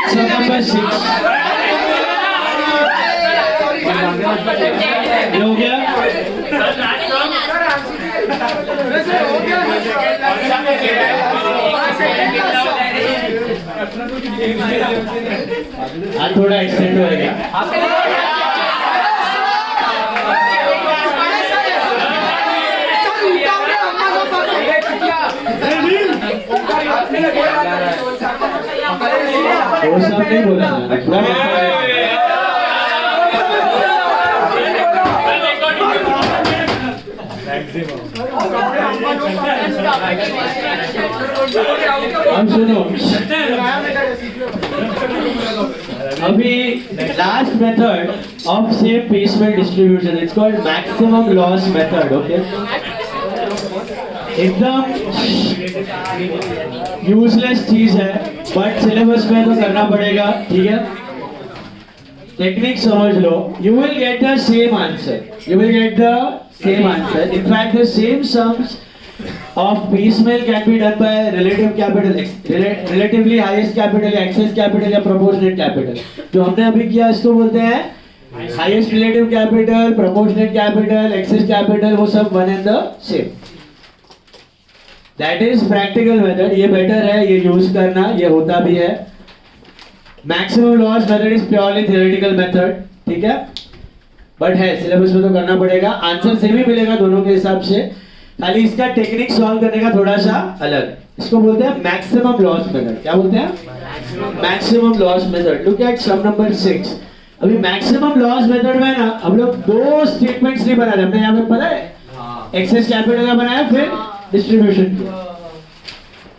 Number 6 ये हो गया आज थोड़ा एक्सटेंड होएगा वो सब नहीं बोला अब सुनो अभी last method of same piecemeal distribution it's called maximum loss method okay एकदम यूजलेस चीज है बट सिलेबस में तो करना पड़ेगा ठीक है टेक्निक समझ लो you will get the same answer in fact the same sums of piecemeal can be done by relatively highest capital या excess capital या proportionate capital जो हमने अभी किया इसको बोलते हैं highest relative capital proportionate capital excess capital वो सब one and the same that is practical method ये better है ये use करना ये होता भी है maximum loss method is purely theoretical method ठीक है बट है सिलेबस में तो करना पड़ेगा आंसर सेम ही मिलेगा दोनों के हिसाब से खाली इसका टेक्निक सॉल्व करने का थोड़ा सा अलग इसको बोलते हैं मैक्सिमम लॉस मेथड क्या बोलते हैं maximum loss method look at sum number 6 अभी मैक्सिमम लॉस मेथड में ना हम लोग दो स्टेटमेंट्स नहीं बना रहे हमने यहाँ पे पता है एक्सेस कैपिटल का बनाया फिर डिस्ट्रीब्यूशन किया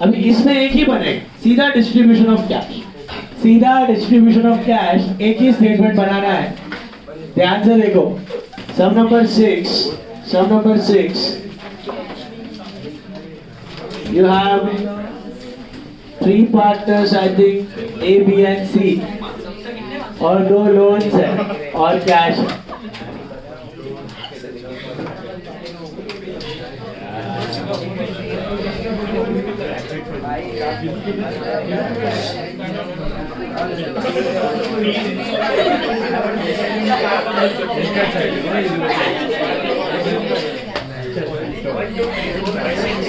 अभी इसमें एक ही बनेगा सीधा डिस्ट्रीब्यूशन ऑफ कैश एक ही स्टेटमेंट बनाना है ध्यान से देखो, सम number 6, you have 3 partners, I think A, B and C, और 2 loans है और कैश है.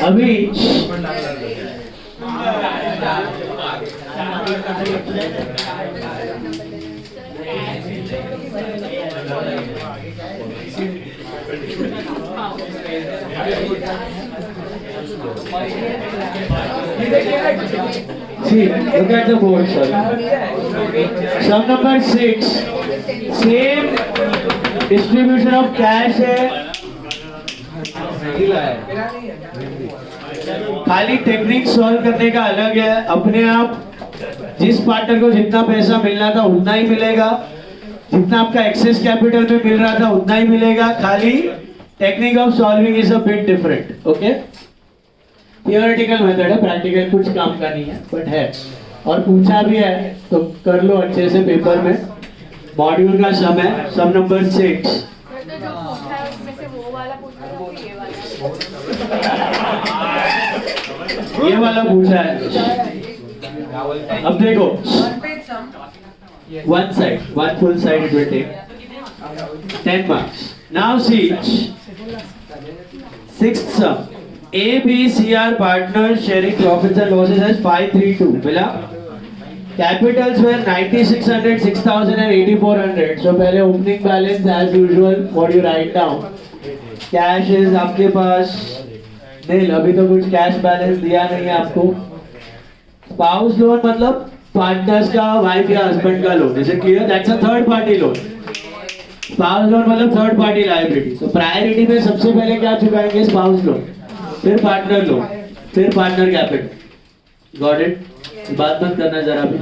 अभी see, look at the board, sir. Sum number 6, same distribution of cash है, खाली टेक्निक सॉल्व करने का अलग है. अपने आप जिस पार्टनर को जितना पैसा मिलना था उतना ही मिलेगा, जितना आपका एक्सेस कैपिटल में मिल रहा था उतना ही मिलेगा. खाली technique of solving is a bit different. Okay, theoretical method है, प्रैक्टिकल कुछ काम का नहीं है, बट है. और पूछा भी है तो कर लो अच्छे से पेपर में. मॉड्यूल का सम है, सम नंबर 6. सर तो जो पूछा है उसमें से वो वाला पूछा है कि ये वाला? ये वाला पूछा है. अब देखो, one side, one full side it will take 10 marks. Now see, 6th sum. A, B, C are partners sharing profits and losses as 532. मिला? Capitals were 9600, 6000 and 8400. So पहले opening balance as usual. What you write down? Cash is आपके पास नहीं, अभी तो कुछ cash balance दिया नहीं है आपको. Spouse loan मतलब पार्टनर्स का, वाइफ या हस्बैंड का loan. Is it clear? That's a third party loan. Spouse loan मतलब थर्ड पार्टी लायबिलिटी. तो प्रायोरिटी में सबसे पहले क्या चुकाएंगे? स्पाउस लोन, फिर पार्टनर लोन, फिर पार्टनर कैपिटल. Got it? बात मत करना जरा भी.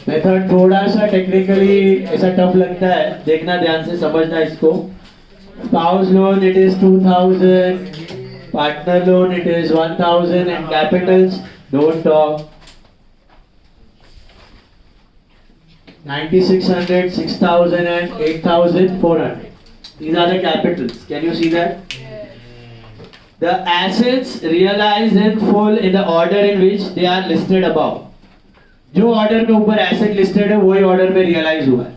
मेथड थोड़ा सा टेक्निकली ऐसा टफ लगता है, देखना ध्यान से, समझना इसको. Spouse loan it is 2000, partner loan it is 1000 and Capitals don't talk. 9600, 6000 and 8400. These are the capitals. Can you see that? The assets realized in full in the order in which they are listed above. जो ऑर्डर में ऊपर एसेट लिस्टेड है वही ऑर्डर में रियलाइज हुआ है.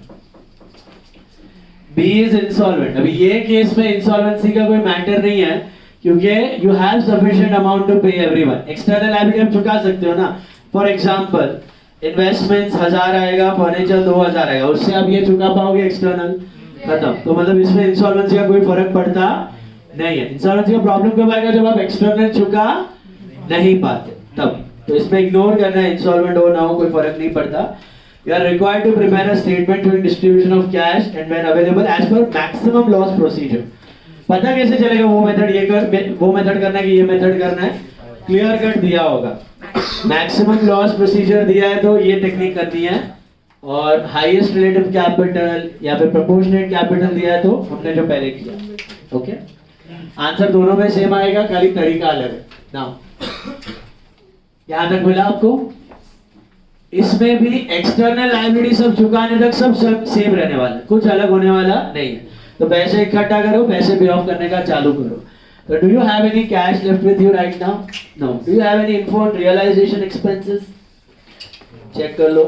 B is insolvent. अभी ये केस में इंसॉल्वेंसी का कोई मैटर नहीं है, क्योंकि you have sufficient amount to pay everyone. External liability आप चुका सकते हो ना. फॉर एग्जाम्पल इन्वेस्टमेंट्स 1000 आएगा, फर्नीचर 2000 आएगा, उससे आप ये चुका पाओगे एक्सटर्नल, खत्म. तो मतलब इसमें इंसॉल्वेंसी का कोई फर्क पड़ता नहीं है. इंसॉल्वेंसी का प्रॉब्लम कब आएगा? जब आप एक्सटर्नल चुका नहीं पाते तब. तो इसमें इग्नोर करना है, इंसॉल्वेंट हो ना हो कोई फर्क नहीं पड़ता. You are required to prepare a statement for distribution of cash and when available as per maximum loss procedure. पता कैसे चलेगा वो मेथड ये कर, वो मेथड करना है कि ये मेथड करना है? क्लियर कट दिया होगा. मैक्सिमम लॉस प्रोसीजर दिया है तो ये टेक्निक करनी है, और हाईएस्ट रिलेटिव कैपिटल या फिर प्रोपोर्शनेट कैपिटल दिया है तो हमने जो पहले किया. ओके, आंसर दोनों में सेम आएगा, खाली तरीका अलग है. नाउ यहां तक मिला आपको? इसमें भी एक्सटर्नल लायबिलिटी सब चुकाने तक सब सेम रहने वाला है, कुछ अलग होने वाला नहीं है. तो पैसे इकट्ठा करो, पैसे पे ऑफ करने का चालू करो. So do you have any cash left with you right now? No. Do you have any info on realization expenses? Check कर लो.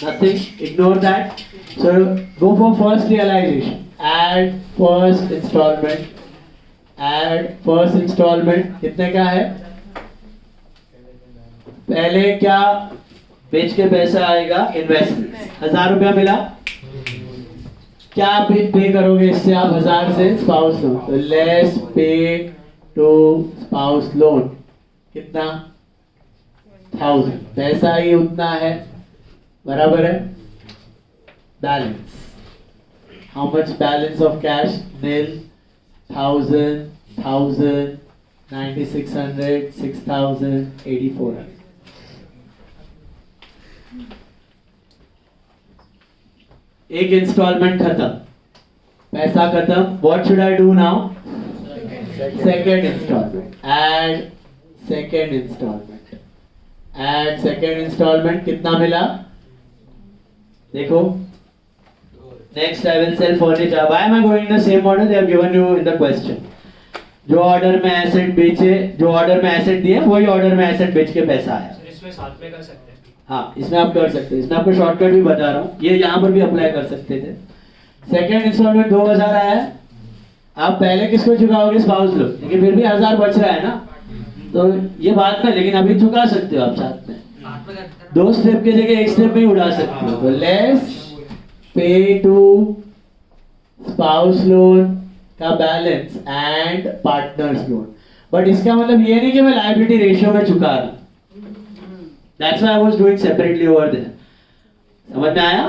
Nothing. Ignore that. So go for first realization. Add first installment. Add first installment. कितने का है? पहले क्या बेच के पैसा आएगा? इन्वेस्टमेंट. 1000 रुपया मिला. क्या पे करोगे इससे आप? 1000 से स्पाउस लोन. तो less pay to spouse loan कितना? 1000. पैसा ही उतना है, बराबर है. Balance, how much balance of cash? Nil. 1000, 1000, 9600, 6000, 8400. एक इंस्टॉलमेंट खत्म, पैसा खत्म. What should I do now? Second instalment. Add second instalment. Add second instalment. कितना मिला? देखो, next I will sell furniture. Why am I going in the same order they have given you in the question. जो ऑर्डर में एसेट बेचे, जो ऑर्डर में एसेट दिए, वही ऑर्डर में एसेट बेच के पैसा आया. इसमें साथ में कर सकते हैं. हाँ, इसमें आप कर सकते हैं. इसमें आपको शॉर्टकट भी बता रहा हूँ, ये यहाँ पर भी अप्लाई कर सकते थे. सेकेंड इंस्टॉलमेंट 2000 आया है. आप पहले किसको चुकाओगे? स्पाउस लोग. लेकिन फिर भी 1000 बच रहा है ना, तो ये बात में, लेकिन अभी चुका सकते हो आप साथ में. साथ में करते हैं. 2 स्टेप की जगह 1 स्टेप में ही उड़ा सकते हो. तो less pay to spouse loan का balance and partners loan. But इसका मतलब ये नहीं कि मैं लायबिलिटी रेशियो में चुका रहा. That's why I was doing separately over there. समझ में आया?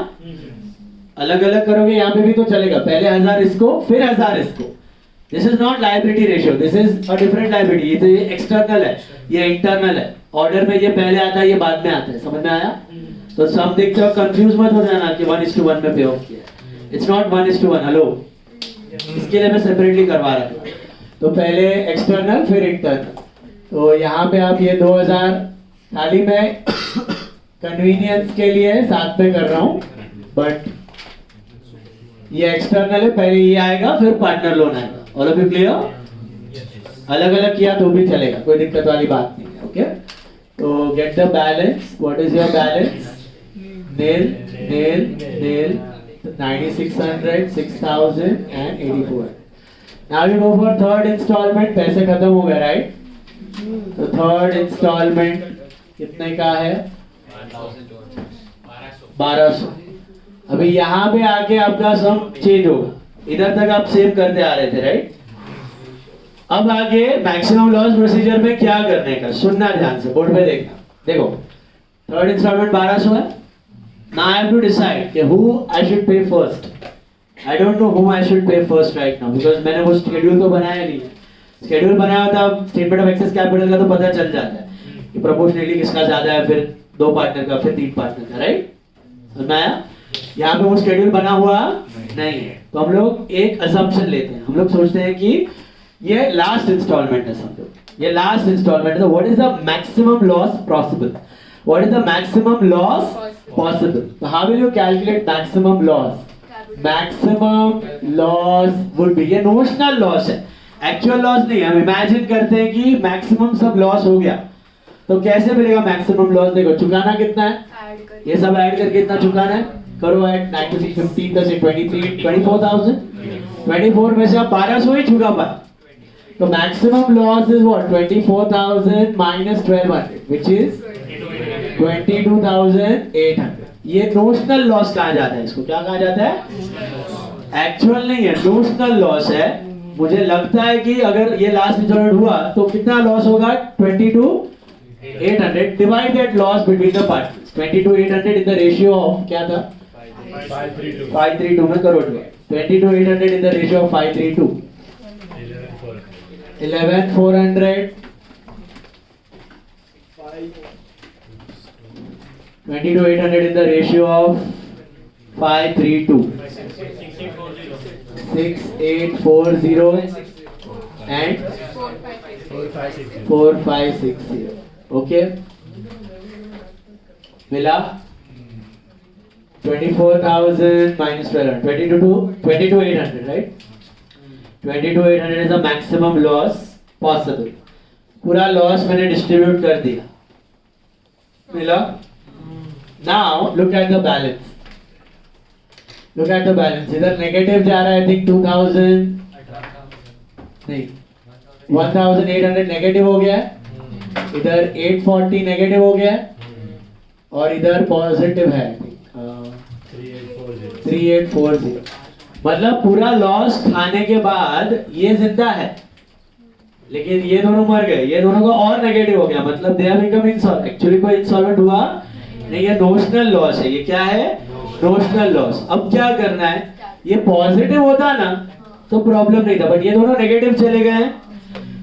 अलग अलग करोगे यहाँ पे भी तो चलेगा. पहले 1000 इसको, फिर 1000 इसको. This is not liability ratio, this is a different liability. ये तो ये एक्सटर्नल है, ये इंटरनल है. ऑर्डर में ये पहले आता है, ये बाद में आता है. समझ में आया? तो सब देखते हो, कंफ्यूज मत हो जाना कि 1:1 में पे ऑफ किया. It's not 1:1. हेलो, इसके लिए मैं सेपरेटली करवा रहा हूँ. तो पहले एक्सटर्नल, फिर इंटरनल. तो यहाँ पे आप ये 2000 खाली मैं कन्वीनियंस के लिए साथ में कर रहा हूँ, बट ये एक्सटर्नल है. पहले ये आएगा, फिर पार्टनर लोन आएगा. All of you clear? अलग अलग किया तो भी चलेगा, कोई दिक्कत वाली बात नहीं है. ओके, तो get the balance. What is your balance? Nil nil nil. 9600, 6000 and 84. Now you go for third installment. पैसे खत्म हो गए, राइट? तो थर्ड इंस्टॉलमेंट कितने का है? 1200. अभी यहाँ पे आके आपका सम चेंज होगा. इधर तक आप सेव करते आ रहे थे, राइट? अब आगे मैक्सिमम लॉस प्रोसीजर में क्या करने का, सुनना ध्यान से, बोर्ड पे देखना. देखो, थर्ड इंस्टॉलमेंट 1200 है. Now I have to decide कि who I should pay first. I don't know whom I should pay first right now because मैंने वो schedule तो बनाया नहीं. Schedule बनाया होता, स्टेटमेंट ऑफ एक्सेस कैपिटल का तो पता चल जाता है कि प्रोपोर्शनली किसका ज्यादा है, फिर 2 पार्टनर का, फिर 3 पार्टनर का, राइट? समझ में आया? यहाँ पे वो schedule बना हुआ नहीं है, तो हम लोग एक assumption लेते हैं. हम लोग सोचते हैं कि ये लास्ट इंस्टॉलमेंट है, समझो ये लास्ट इंस्टॉलमेंट है. What is the maximum loss possible? What is the maximum loss possible? So how will you calculate maximum loss? Maximum loss would be, ये notional loss है, actual loss नहीं है. हम imagine करते हैं कि maximum सब loss हो गया, तो कैसे मिलेगा maximum loss? देखो, चुकाना कितना है? ऐड कर. ये सब ऐड करके इतना चुकाना है. करो ऐड. 9615 प्लस 23, 24,000. 24 में से आप 1200 ही चुका पाए. तो maximum loss is what? 24,000 minus 1200, which is 22,800. ये नोशनल लॉस कहा जाता है. इसको क्या कहा जाता है? एक्चुअल नहीं है, नोशनल लॉस है. मुझे लगता है कि अगर ये लास्ट इंस्टॉलमेंट हुआ तो कितना लॉस होगा? 22,800. Divide that loss between the partners. 22,800 in the ratio of क्या था? 532 में करो. 22,800 इन the ratio of 532. 11,400. 22,800 in the ratio of 532. 6840 and 4560. Okay, मिला 24,000 minus 1200, 22,800, right? 22,800 is the maximum loss possible. पूरा लॉस मैंने डिस्ट्रीब्यूट कर दिया. मिला? Now look at the balance. Look at the balance. इधर नेगेटिव जा रहा है. I think 2000 नहीं 1800 नेगेटिव हो गया है. इधर 840 नेगेटिव हो गया है और इधर पॉजिटिव है 3840. मतलब पूरा लॉस खाने के बाद ये जिंदा है, लेकिन ये दोनों मर गए. ये दोनों का और नेगेटिव हो गया, मतलब they have become insolvent. Actually कोई इंसॉल्वेंट हुआ नहीं, ये नोशनल लॉस है. ये क्या है? Notional loss. अब क्या करना है? ये पॉजिटिव होता ना तो प्रॉब्लम नहीं था, बट ये दोनों नेगेटिव चले गए हैं.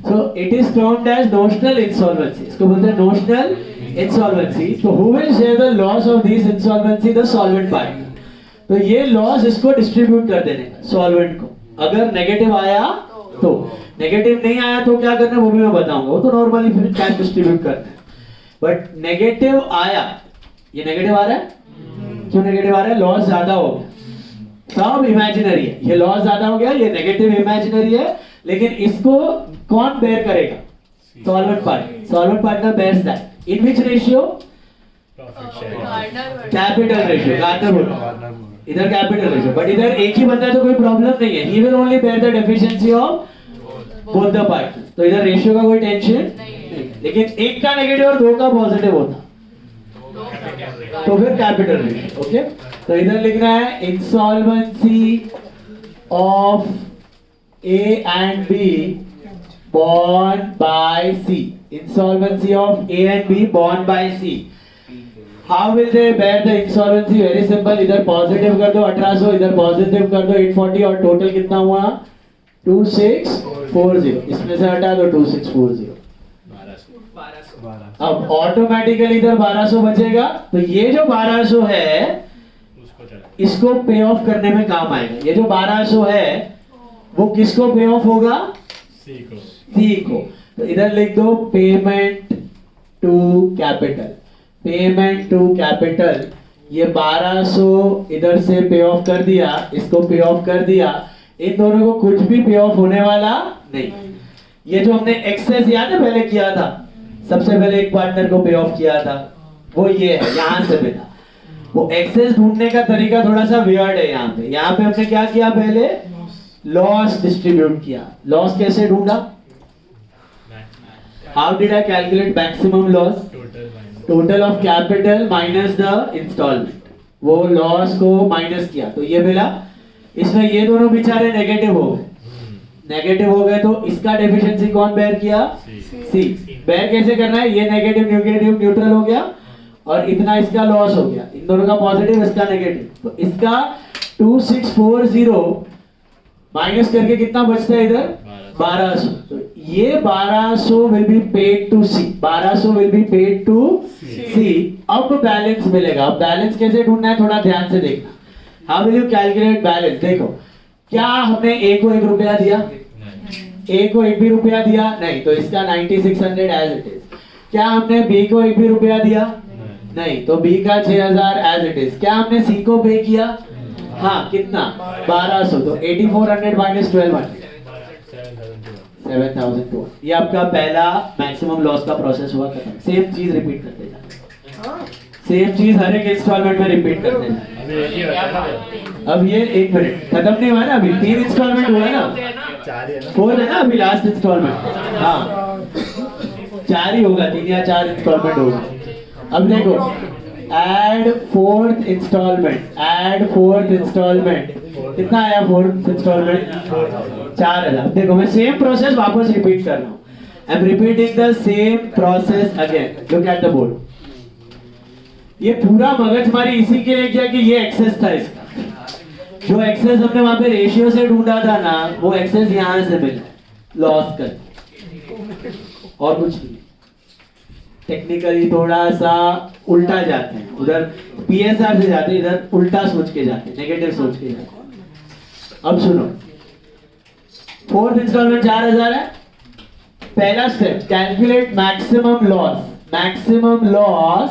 So it is termed as notional insolvency. इसको बोलते हैं नोशनल इंसॉल्वेंसी. तो who will share the loss of this insolvency? The solvent partner. तो ये लॉस इसको डिस्ट्रीब्यूट कर देने का सॉल्वेंट को। अगर नेगेटिव आया तो, नेगेटिव नहीं आया तो क्या करना है वो भी मैं बताऊंगा, वो तो नॉर्मली फिर कैश डिस्ट्रीब्यूट करते हैं। बट नेगेटिव आया, ये नेगेटिव आ रहा है, क्यों नेगेटिव आ रहा है? लॉस ज्यादा हो गया, सब इमेजिनरी है, ये लॉस ज्यादा हो गया, ये नेगेटिव इमेजिनरी है, लेकिन इसको कौन बेयर करेगा? Solvent partner. Solvent partner bears that in which ratio? Capital ratio, गार्डनर बोलो इधर कैपिटल रेशियो, बट इधर एक ही बंदा है तो कोई प्रॉब्लम नहीं है, he will only bear the deficiency of both the partner, तो इधर रेशियो का कोई टेंशन नहीं। लेकिन एक का नेगेटिव और दो का पॉजिटिव होता तो फिर कैपिटल रेशियो। ओके, तो इधर लिखना है insolvency of A and B borne by C. Insolvency of A and B borne by C. How will they bear the insolvency? Very simple. इधर पॉजिटिव कर दो 1800, इधर पॉजिटिव कर दो 840 और टोटल कितना हुआ? 2640। इसमें से हटा दो 2640। अब ऑटोमेटिकली इधर 1200 बचेगा, तो ये जो 1200 है इसको पे ऑफ करने में काम आएगा। ये जो 1200 है वो किसको पे ऑफ होगा? सी को। तो इधर लिख दो payment to capital, payment to capital. ये 1200 इधर से पे ऑफ कर दिया, इसको पे ऑफ कर दिया, इन दोनों को कुछ भी पे ऑफ होने वाला नहीं। ये जो हमने एक्सेस याद है पहले किया था, सबसे पहले एक पार्टनर को पे ऑफ किया था, वो ये है, यहां से मिला। वो एक्सेस ढूंढने का तरीका थोड़ा सा वियर्ड है। यहाँ पे हमने क्या किया? पहले लॉस डिस्ट्रीब्यूट किया। लॉस कैसे ढूंढा? How did I calculate maximum loss? Total of capital minus the instalment. वो लॉस को माइनस किया तो ये मिला। इसमें ये दोनों बेचारे नेगेटिव हो गए, नेगेटिव हो गए तो इसका डेफिशिएंसी कौन बेयर किया? सी। बेयर कैसे करना है? ये नेगेटिव नेगेटिव न्यूट्रल हो गया और इतना इसका लॉस हो गया, इन दोनों का पॉजिटिव इसका नेगेटिव, तो इसका 2640 माइनस करके कितना बचता है इधर? 1200। तो ये 1200 will be paid to C, 1200 will be paid to C. अब बैलेंस मिलेगा। अब बैलेंस कैसे ढूंढना है थोड़ा ध्यान से देखना। How will you calculate balance? देखो, क्या हमने ए को 1 रुपया दिया? ए को 1 भी रुपया दिया? नहीं, तो इसका 9600 एज इट इज। क्या हमने बी को 1 भी रुपया दिया? नहीं, तो बी का 6000 एज इट इज। क्या हमने सी को पे किया? हाँ, कितना? 1200। तो 8400 माइनस 1200 7200। ये आपका पहला मैक्सिमम लॉस का प्रोसेस हुआ खत्म। सेम चीज रिपीट करते जाना, सेम चीज हर एक इंस्टॉलमेंट में रिपीट करते जाना। अब ये 1 मिनट खत्म नहीं हुआ ना, अभी 3 इंस्टॉलमेंट हुआ है ना, 4 है ना अभी लास्ट इंस्टॉलमेंट। हाँ, 4 ही होगा, 3 या 4 इंस्टॉलमेंट होगा। अब देखो, add 4th instalment, add 4th instalment कितना आया? 4th instalment 4000। देखो, मैं सेम प्रोसेस वापस रिपीट कर रहा हूँ। I am repeating the same process again. Look at the board. ये पूरा मगजमारी इसी के लिए किया कि ये एक्सेस था इसका। जो एक्सेस हमने वहां पे रेशियो से ढूंढा था ना, वो एक्सेस यहां से मिला लॉस कर, और कुछ नहीं। टेक्निकली थोड़ा सा उल्टा जाते हैं, उधर पीएसआर से जाते हैं, इधर उल्टा सोच के जाते हैं, नेगेटिव सोच के जाते हैं। अब सुनो, 4th इंस्टॉलमेंट 4000 है। पहला step, calculate maximum loss. Maximum loss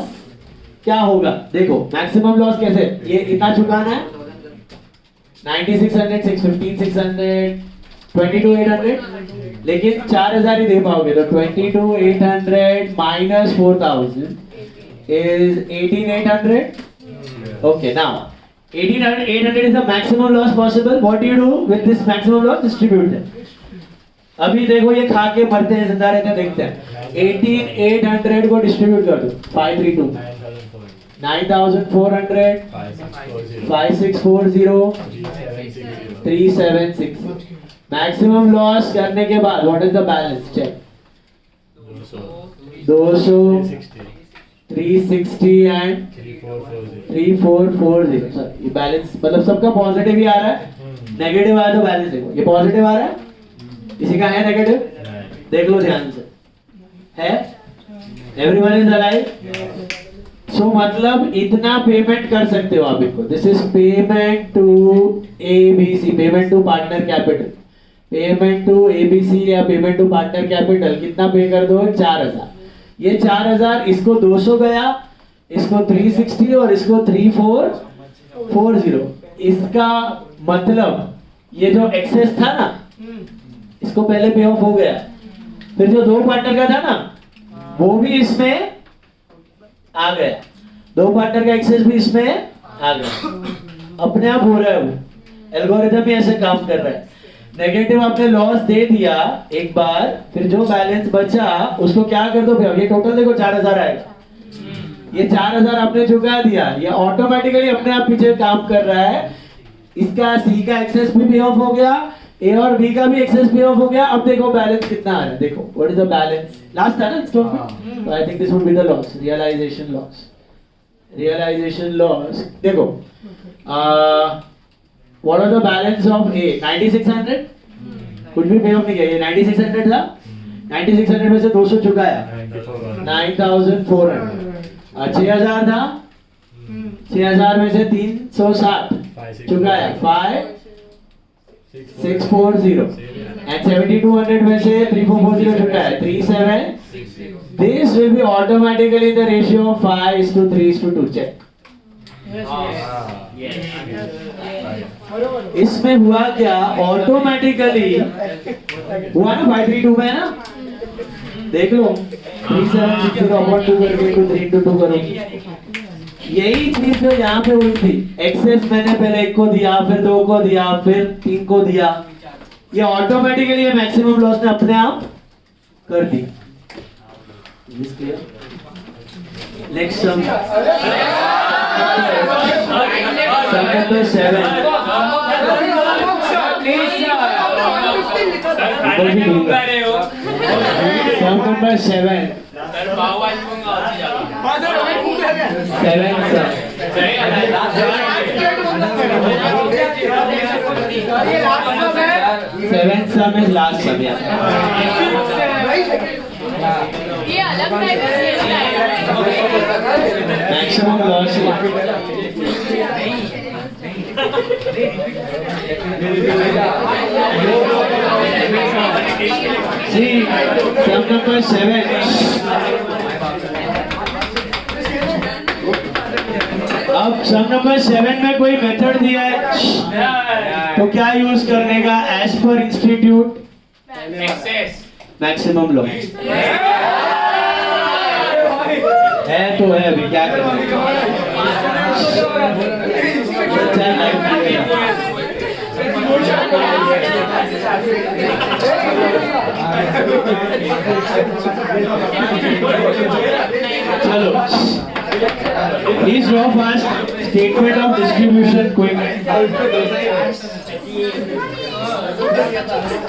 क्या होगा? देखो, मैक्सिमम लॉस कैसे? ये इतना चुकाना है 9600, 615, 600, 22800, लेकिन 4000 ही दे पाओगे, तो 22800 minus 4000 is 18800. Okay, now 18800 is the maximum loss possible. What do you do with this maximum loss? Distribute them. अभी देखो, ये खा के मरते हैं, जिंदा रहते हैं, देखते हैं। 18800 को डिस्ट्रीब्यूट कर दो 532, 9400, 5640, 376। मैक्सिमम लॉस करने के बाद what is the balance? Check. 200, 360 and 3440। Sir, ये बैलेंस मतलब सबका पॉजिटिव ही आ रहा है, नेगेटिव आया तो बैलेंस देखो, ये पॉजिटिव आ रहा है, किसी का है नेगेटिव? देख लो ध्यान से, है? Everyone is alive? सो मतलब इतना पेमेंट कर सकते हो आप इनको. This is payment to ABC, payment to partner capital. Payment to ABC या पेमेंट टू पार्टनर कैपिटल कितना पे कर दो? 4000. ये 4000 इसको 200 गया, इसको 360 और इसको 3440. इसका मतलब ये जो एक्सेस था ना, इसको पहले पे ऑफ हो गया. फिर जो दो पार्टनर का था ना, वो भी इसमें आ गया. दो पार्टनर का एक्सेस भी इसमें आ गया. अपने आप हो रहा है वो. एल्गोरिथम ही ऐसे काम कर रहा है. नेगेटिव आपने लॉस दे दिया एक बार, फिर जो बैलेंस बचा उसको क्या कर दो भैया? ये टोटल देखो 4000 आएगा. ये 4000 आपने चुका दिया, ये ऑटोमेटिकली अपने आप पीछे काम कर रहा है. इसका C का एक्सेस भी पे ऑफ हो गया, A और B का भी एक्सेस पे ऑफ हो गया. अब देखो बैलेंस कितना आ रहा है. देखो what is the balance. Last था ना इंस्टॉलमेंट, तो I think this would be the loss. Realisation loss. Realisation loss देखो, what was the balance of A? 9600. कुछ भी पे ऑफ नहीं किया. ये 9600 था. 9600 में से 200 चुकाया, 9400. 6000 था, 6000 में से 360 चुकाया, 5640. एंड 7200 में से 3440 चुकाया, 37. This will be automatically the ratio of 5:3:2. Check. इसमें हुआ क्या? ऑटोमेटिकली हुआ ना 5:3:2 में ना. देख लो 3760/2 करके 3:2 करो. यही चीज जो यहाँ पे हुई थी. एक्सेस मैंने पहले 1 को दिया, फिर 2 को दिया, फिर 3 को दिया. ये ऑटोमेटिकली ये मैक्सिमम लॉस ने अपने आप कर दी. Next sum number 7. Sum number 7. Sir पाव आज मंगा अच्छी जाएगा. 7 सम. Seventh sum is last sum. Yeah. ये अलग टाइप है. Maximum loss. See, sum number 7. अब सम नंबर 7 में कोई मेथड दिया है, तो क्या यूज करने का? As per institute access maximum loss. है तो है, अभी क्या करें. चलो, please draw first statement of distribution quick.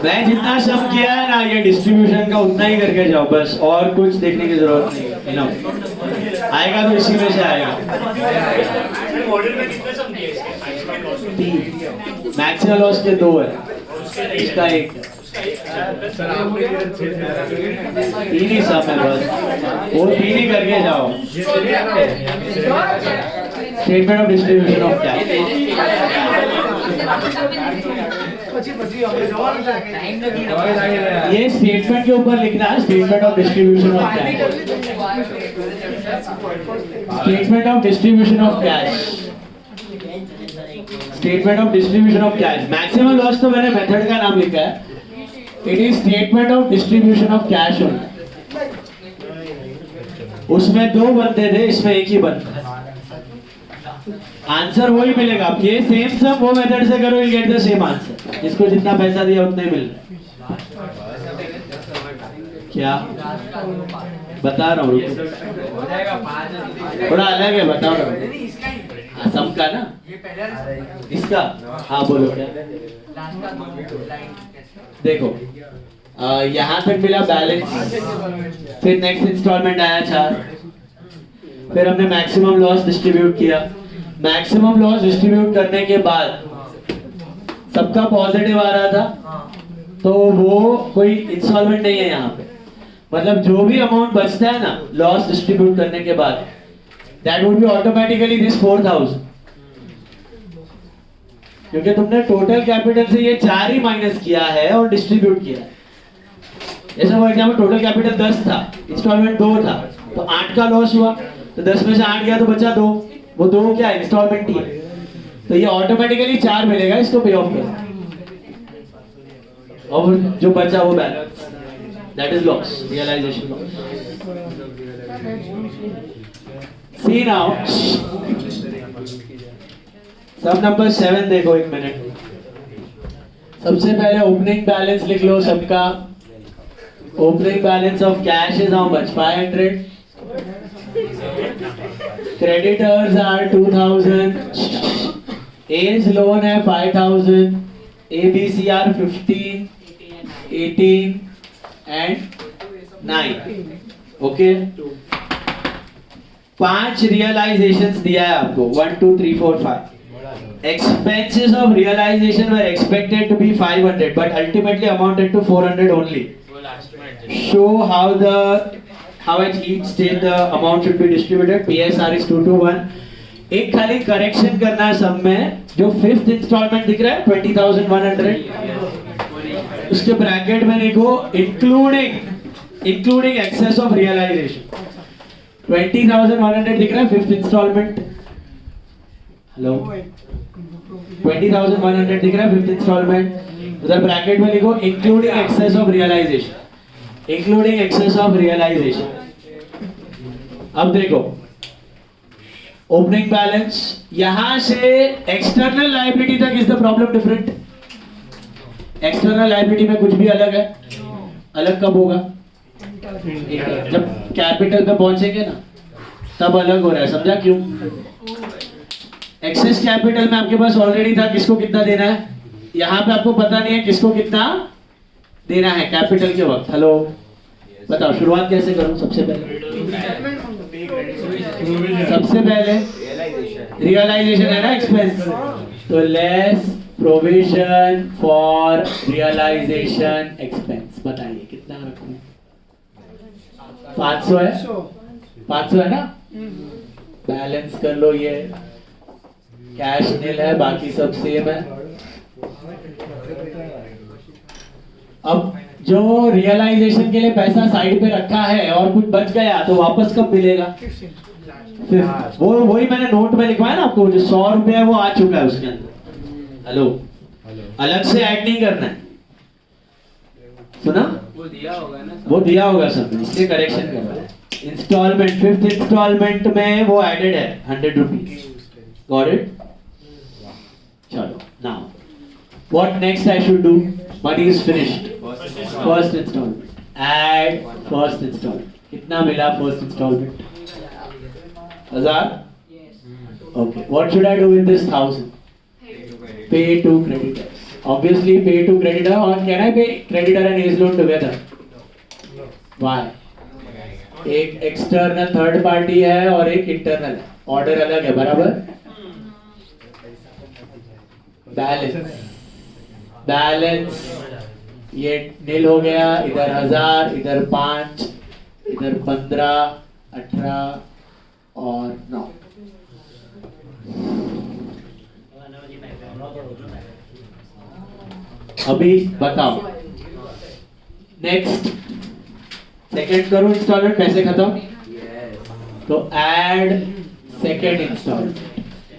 मैं जितना सम किया है ना, ये डिस्ट्रीब्यूशन का उतना ही करके जाओ बस. और कुछ देखने की जरूरत नहीं. Enough. आएगा तो इसी में से आएगा. मॉडल में कितने सम दिए इसके? 3. मैक्सिमम लॉस के 2 है, इसका 1 है. तीन ही सब है बस. वो 3 ही करके जाओ. Statement of distribution of cash. ये स्टेटमेंट के ऊपर लिखना है. Statement of distribution of cash. Statement of distribution of cash. Statement of distribution of cash. Maximum loss तो मैंने मेथड का नाम लिखा है. It is statement of distribution of cash only. उसमें 2 बनते थे, इसमें एक ही बनता है. आंसर वही मिलेगा. आप ये सेम सम वो मेथड से करो, you get the same answer. जिसको जितना पैसा दिया उतना ही मिल रहा है. क्या बता रहा हूँ, थोड़ा अलग है, बता रहा हूँ. सम का ना, इसका. हाँ बोलो क्या. देखो यहाँ तक मिला बैलेंस. फिर नेक्स्ट इंस्टॉलमेंट आया 4. फिर हमने मैक्सिमम लॉस डिस्ट्रीब्यूट किया. मैक्सिमम लॉस डिस्ट्रीब्यूट करने के बाद सबका पॉजिटिव आ रहा था, तो वो कोई इंस्टॉलमेंट नहीं है यहाँ पे. मतलब जो भी अमाउंट बचता है ना लॉस डिस्ट्रीब्यूट करने के बाद, that would be automatically this 4,000. क्योंकि तुमने टोटल कैपिटल से ये 4 ही माइनस किया है और डिस्ट्रीब्यूट किया है. जैसे फॉर एग्जाम्पल टोटल कैपिटल 10 था, इंस्टॉलमेंट 2 था, तो 8 का लॉस हुआ, तो 10 में से 8 गया तो बचा 2. वो 2 क्या है? इंस्टॉलमेंट ही है. तो ये ऑटोमेटिकली 4 मिलेगा इसको पे ऑफ कर, और जो बचा वो balance, that is loss, realisation loss. See now sum number 7 देखो एक मिनट. सबसे पहले ओपनिंग बैलेंस लिख लो सबका. Opening balance of cash is how much? 500. Creditors are 2000. एज लोन है 5000. ABC are 15, 18 and 9. Okay, 5 realisations दिया है आपको. 1 2 3 4 5. Expenses of realization were expected to be 500 but ultimately amounted to 400 only. वो लास्ट में adjust. Show how at each stage the amount should be distributed. PSR is 2 to 1. एक खाली करेक्शन करना है सब में. जो 5th इंस्टॉलमेंट दिख रहा है 20,100, उसके ब्रैकेट में लिखो इंक्लूडिंग एक्सेस ऑफ रियलाइजेशन. 20,100 दिख रहा है 5th इंस्टॉलमेंट. हेलो, 20,100 दिख रहा है 5th इंस्टॉलमेंट. उधर ब्रैकेट में लिखो including excess of realisation. Including excess of realisation. अब देखो ओपनिंग बैलेंस, यहां से एक्सटर्नल लायबिलिटी तक is the problem different. External liability में कुछ भी अलग है. अलग कब होगा? जब कैपिटल पे पहुंचेंगे ना, तब अलग हो रहा है. समझा क्यों? एक्सेस कैपिटल में आपके पास ऑलरेडी था किसको कितना देना है. यहाँ पे आपको पता नहीं है किसको कितना देना है कैपिटल के वक्त. हेलो, बताओ शुरुआत कैसे करूं? सबसे पहले रियलाइजेशन है ना एक्सपेंस, तो less provision for realisation expense. बताइए कितना रखूं? 500 है. 500 है ना. बैलेंस कर लो. ये कैश नील है, बाकी सब सेम है. अब जो रियलाइजेशन के लिए पैसा साइड पे रखा है और कुछ बच गया तो वापस कब मिलेगा? वो वही मैंने नोट में लिखवाया ना आपको. जो 100 रुपए है वो आ चुका है उसके अंदर. हेलो, अलग से ऐड नहीं करना है. सुना? वो दिया होगा ना. वो दिया होगा सब, इसलिए करेक्शन कर रहा है. इंस्टॉलमेंट 5th इंस्टॉलमेंट में वो एडेड है 100 रुपीज. Got it? चलो, now what next I should do? Money is finished. First instalment, add first instalment. कितना मिला first instalment? 1000. Okay, what should I do with this 1000? Pay to creditors. Obviously pay to creditor. और can I pay creditor and as loan together? Why? एक एक्सटर्नल थर्ड पार्टी है और एक इंटरनल है. ऑर्डर अलग है. बराबर. बैलेंस ये नील हो गया. इधर 1000, इधर 5, इधर 15, 18 और 9. अभी बताओ नेक्स्ट. सेकेंड करूं इंस्टॉलमेंट, पैसे खत्म. तो add second instalment.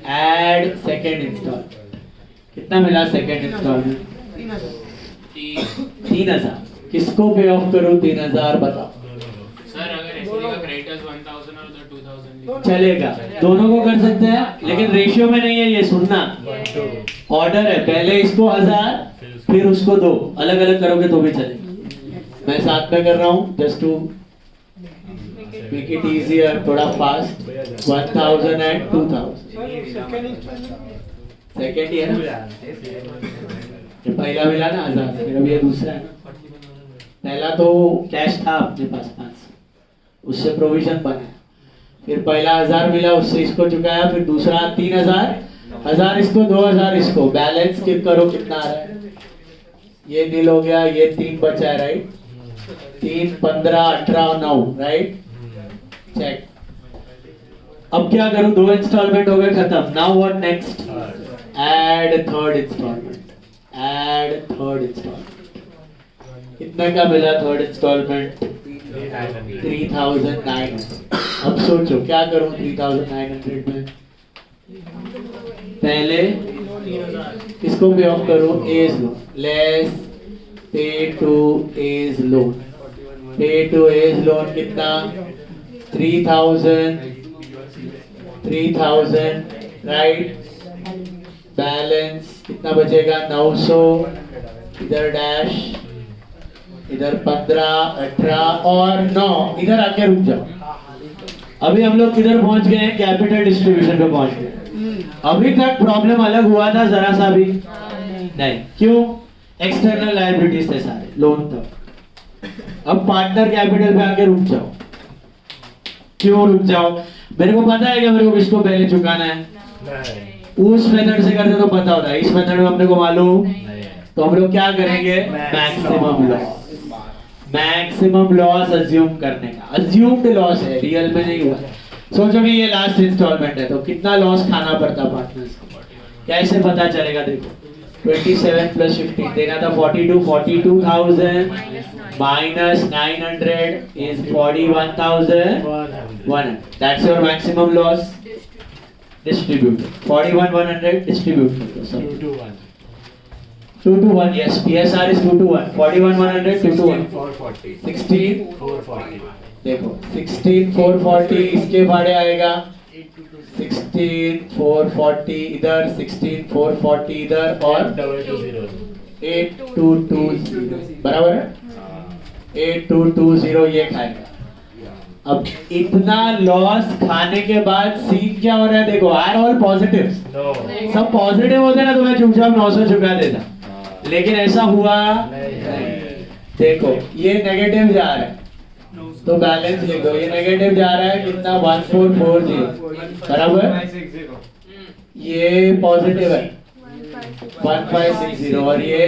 Add second instalment. कितना मिला सेकेंड इंस्टॉलमेंट? 3000. किसको पे ऑफ करूं? 3000 बताओ. सर अगर ऐसे का क्रेडिटर्स 1000 और उधर 2000 चलेगा, दोनों को कर सकते हैं, लेकिन रेशियो में नहीं है. ये सुनना, ऑर्डर है. पहले इसको 1000 फिर उसको 2. अलग अलग करोगे तो भी चलेगा. मैं साथ में कर रहा हूँ just to make it easier, थोड़ा फास्ट. 1000 एंड 2000. सेकेंड ही है ना. ये पहला मिला ना 1000, फिर अब ये दूसरा है ना. पहला तो कैश था अपने पास 500, उससे प्रोविजन बना. फिर पहला 1000 मिला, उससे इसको चुकाया. फिर दूसरा 3000, 1000 इसको, 2000 इसको. बैलेंस कित करो कितना आ रहा है. ये नील हो गया, ये 3 बचा है. राइट. 3, 15, 18 और 9. राइट. चेक. अब क्या करूं, 2 इंस्टॉलमेंट हो गए खत्म. Now what next? Add third instalment. Add third instalment. कितने का मिला थर्ड इंस्टॉलमेंट? 3900. अब सोचो क्या करूं 3900 में. पहले किसको पे ऑफ करूं? As loan. Less pay to as loan. Pay to as loan कितना? 3000 राइट. बैलेंस कितना बचेगा? 900. इधर डैश, इधर 15, 18 और 9. इधर आके रुक जाओ. अभी हम लोग किधर पहुंच गए हैं? कैपिटल डिस्ट्रीब्यूशन पे पहुंच गए. अभी तक प्रॉब्लम अलग हुआ था जरा सा भी नहीं. क्यों? एक्सटर्नल लायबिलिटीज थे सारे लोन तक. अब पार्टनर कैपिटल पे आके रुक जाओ. क्यों रुक जाओ? मेरे को पता है कि मेरे को किसको पहले चुकाना है. उस मेथड से करते तो पता होता है. इस मेथड में अपने को मालूम, तो हम लोग क्या करेंगे? Maximum loss. Maximum loss assume करने का. अज्यूम्ड लॉस है, रियल में नहीं हुआ. सोचो कि ये लास्ट इंस्टॉलमेंट है तो कितना लॉस खाना पड़ता पार्टनर्स को. कैसे पता चलेगा? देखो 27 प्लस 15 देना था 42. 42,000 minus 900 is 41,100. That's your maximum loss. Distribute 41,100 distribute. 2 to 1. Yes, PSR is 2 to 1. 41,100 2 to 1. 16 देखो 16,440 इसके भाड़े आएगा. 16,440 इधर, 16,440 इधर और 8,220 बराबर है. 8,220 ये खाएगा. अब इतना लॉस खाने के बाद सीन क्या हो रहा है? देखो आर ऑल पॉजिटिव. सब पॉजिटिव होते ना तो मैं चुपचाप 900 चुका देता. लेकिन ऐसा हुआ नहीं. देखो ये नेगेटिव जा रहा है तो बैलेंस लिखो. ये नेगेटिव जा रहा है कितना? 1440 बराबर. ये पॉजिटिव है 1560 और ये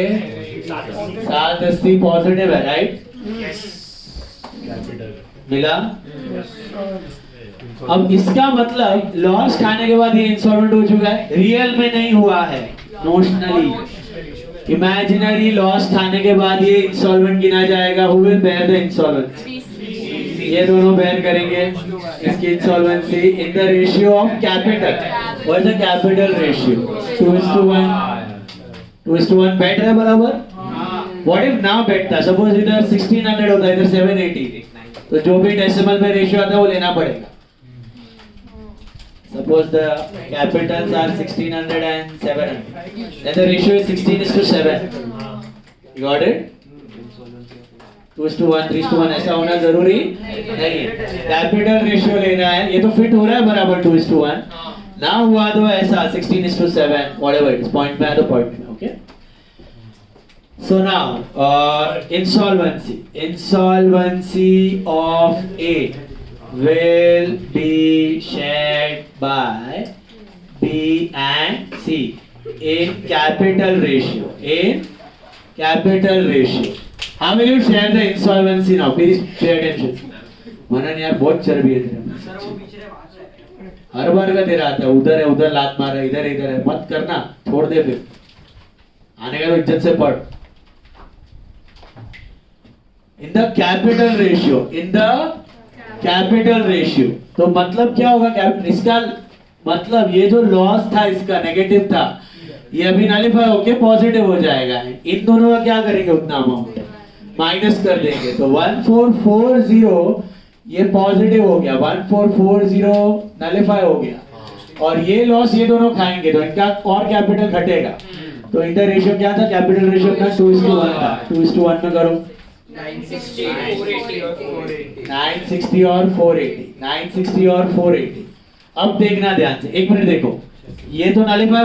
780 पॉजिटिव है. राइट मिला. अब इसका मतलब लॉस खाने के बाद ये इंसॉल्वेंट हो चुका है. रियल में नहीं हुआ है, नोशनली. इमेजिनरी लॉस खाने के बाद ये इंसॉल्वेंट गिना जाएगा. Who will bear the insolvency? ये दोनों बेयर करेंगे इसकी insolvency in the ratio of capital. What is the capital ratio? 2:1. 2:1 बेट है बराबर. व्हाट इफ ना बेट था? सपोज इधर 1600 होता है, इधर 780, तो जो भी डेसिमल में रेशियो आता है वो लेना पड़ेगा. Suppose the capitals are 1600 and 700. Then the ratio is 16:7. You got it? 2:1, 3:1 ऐसा होना जरूरी नहीं है. कैपिटल रेशियो लेना है. ये तो फिट हो रहा है बराबर 2:1. ना हुआ तो ऐसा 16:7, whatever it is. पॉइंट में है तो पॉइंट में. Okay. So now insolvency of A will be shared by B and C in capital ratio. In capital ratio. How will you share the insolvency now? Please pay attention. मनन यार बहुत चर्बी है तेरे में. हर बार का तेरा आता है. उधर है उधर लात मार है, इधर इधर है. मत करना, छोड़ दे. फिर आने का तो इज्जत से पढ़. In the capital ratio. In the capital ratio. तो मतलब क्या होगा? इसका मतलब ये जो लॉस था इसका नेगेटिव था, ये अभी नलिफाई होके पॉजिटिव हो जाएगा. इन दोनों का क्या करेंगे? उतना अमाउंट माइनस कर देंगे. तो 1440 ये पॉजिटिव हो गया. 1440 नलिफाई हो गया. और ये लॉस ये दोनों खाएंगे तो इनका और कैपिटल घटेगा. तो इधर रेशियो क्या था? कैपिटल रेशियो का 2:1 था. 2:1 में करो 960 और 480. 960 और 480. 960 और 480. अब देखना ध्यान से, एक मिनट देखो. ये तो नलिफाई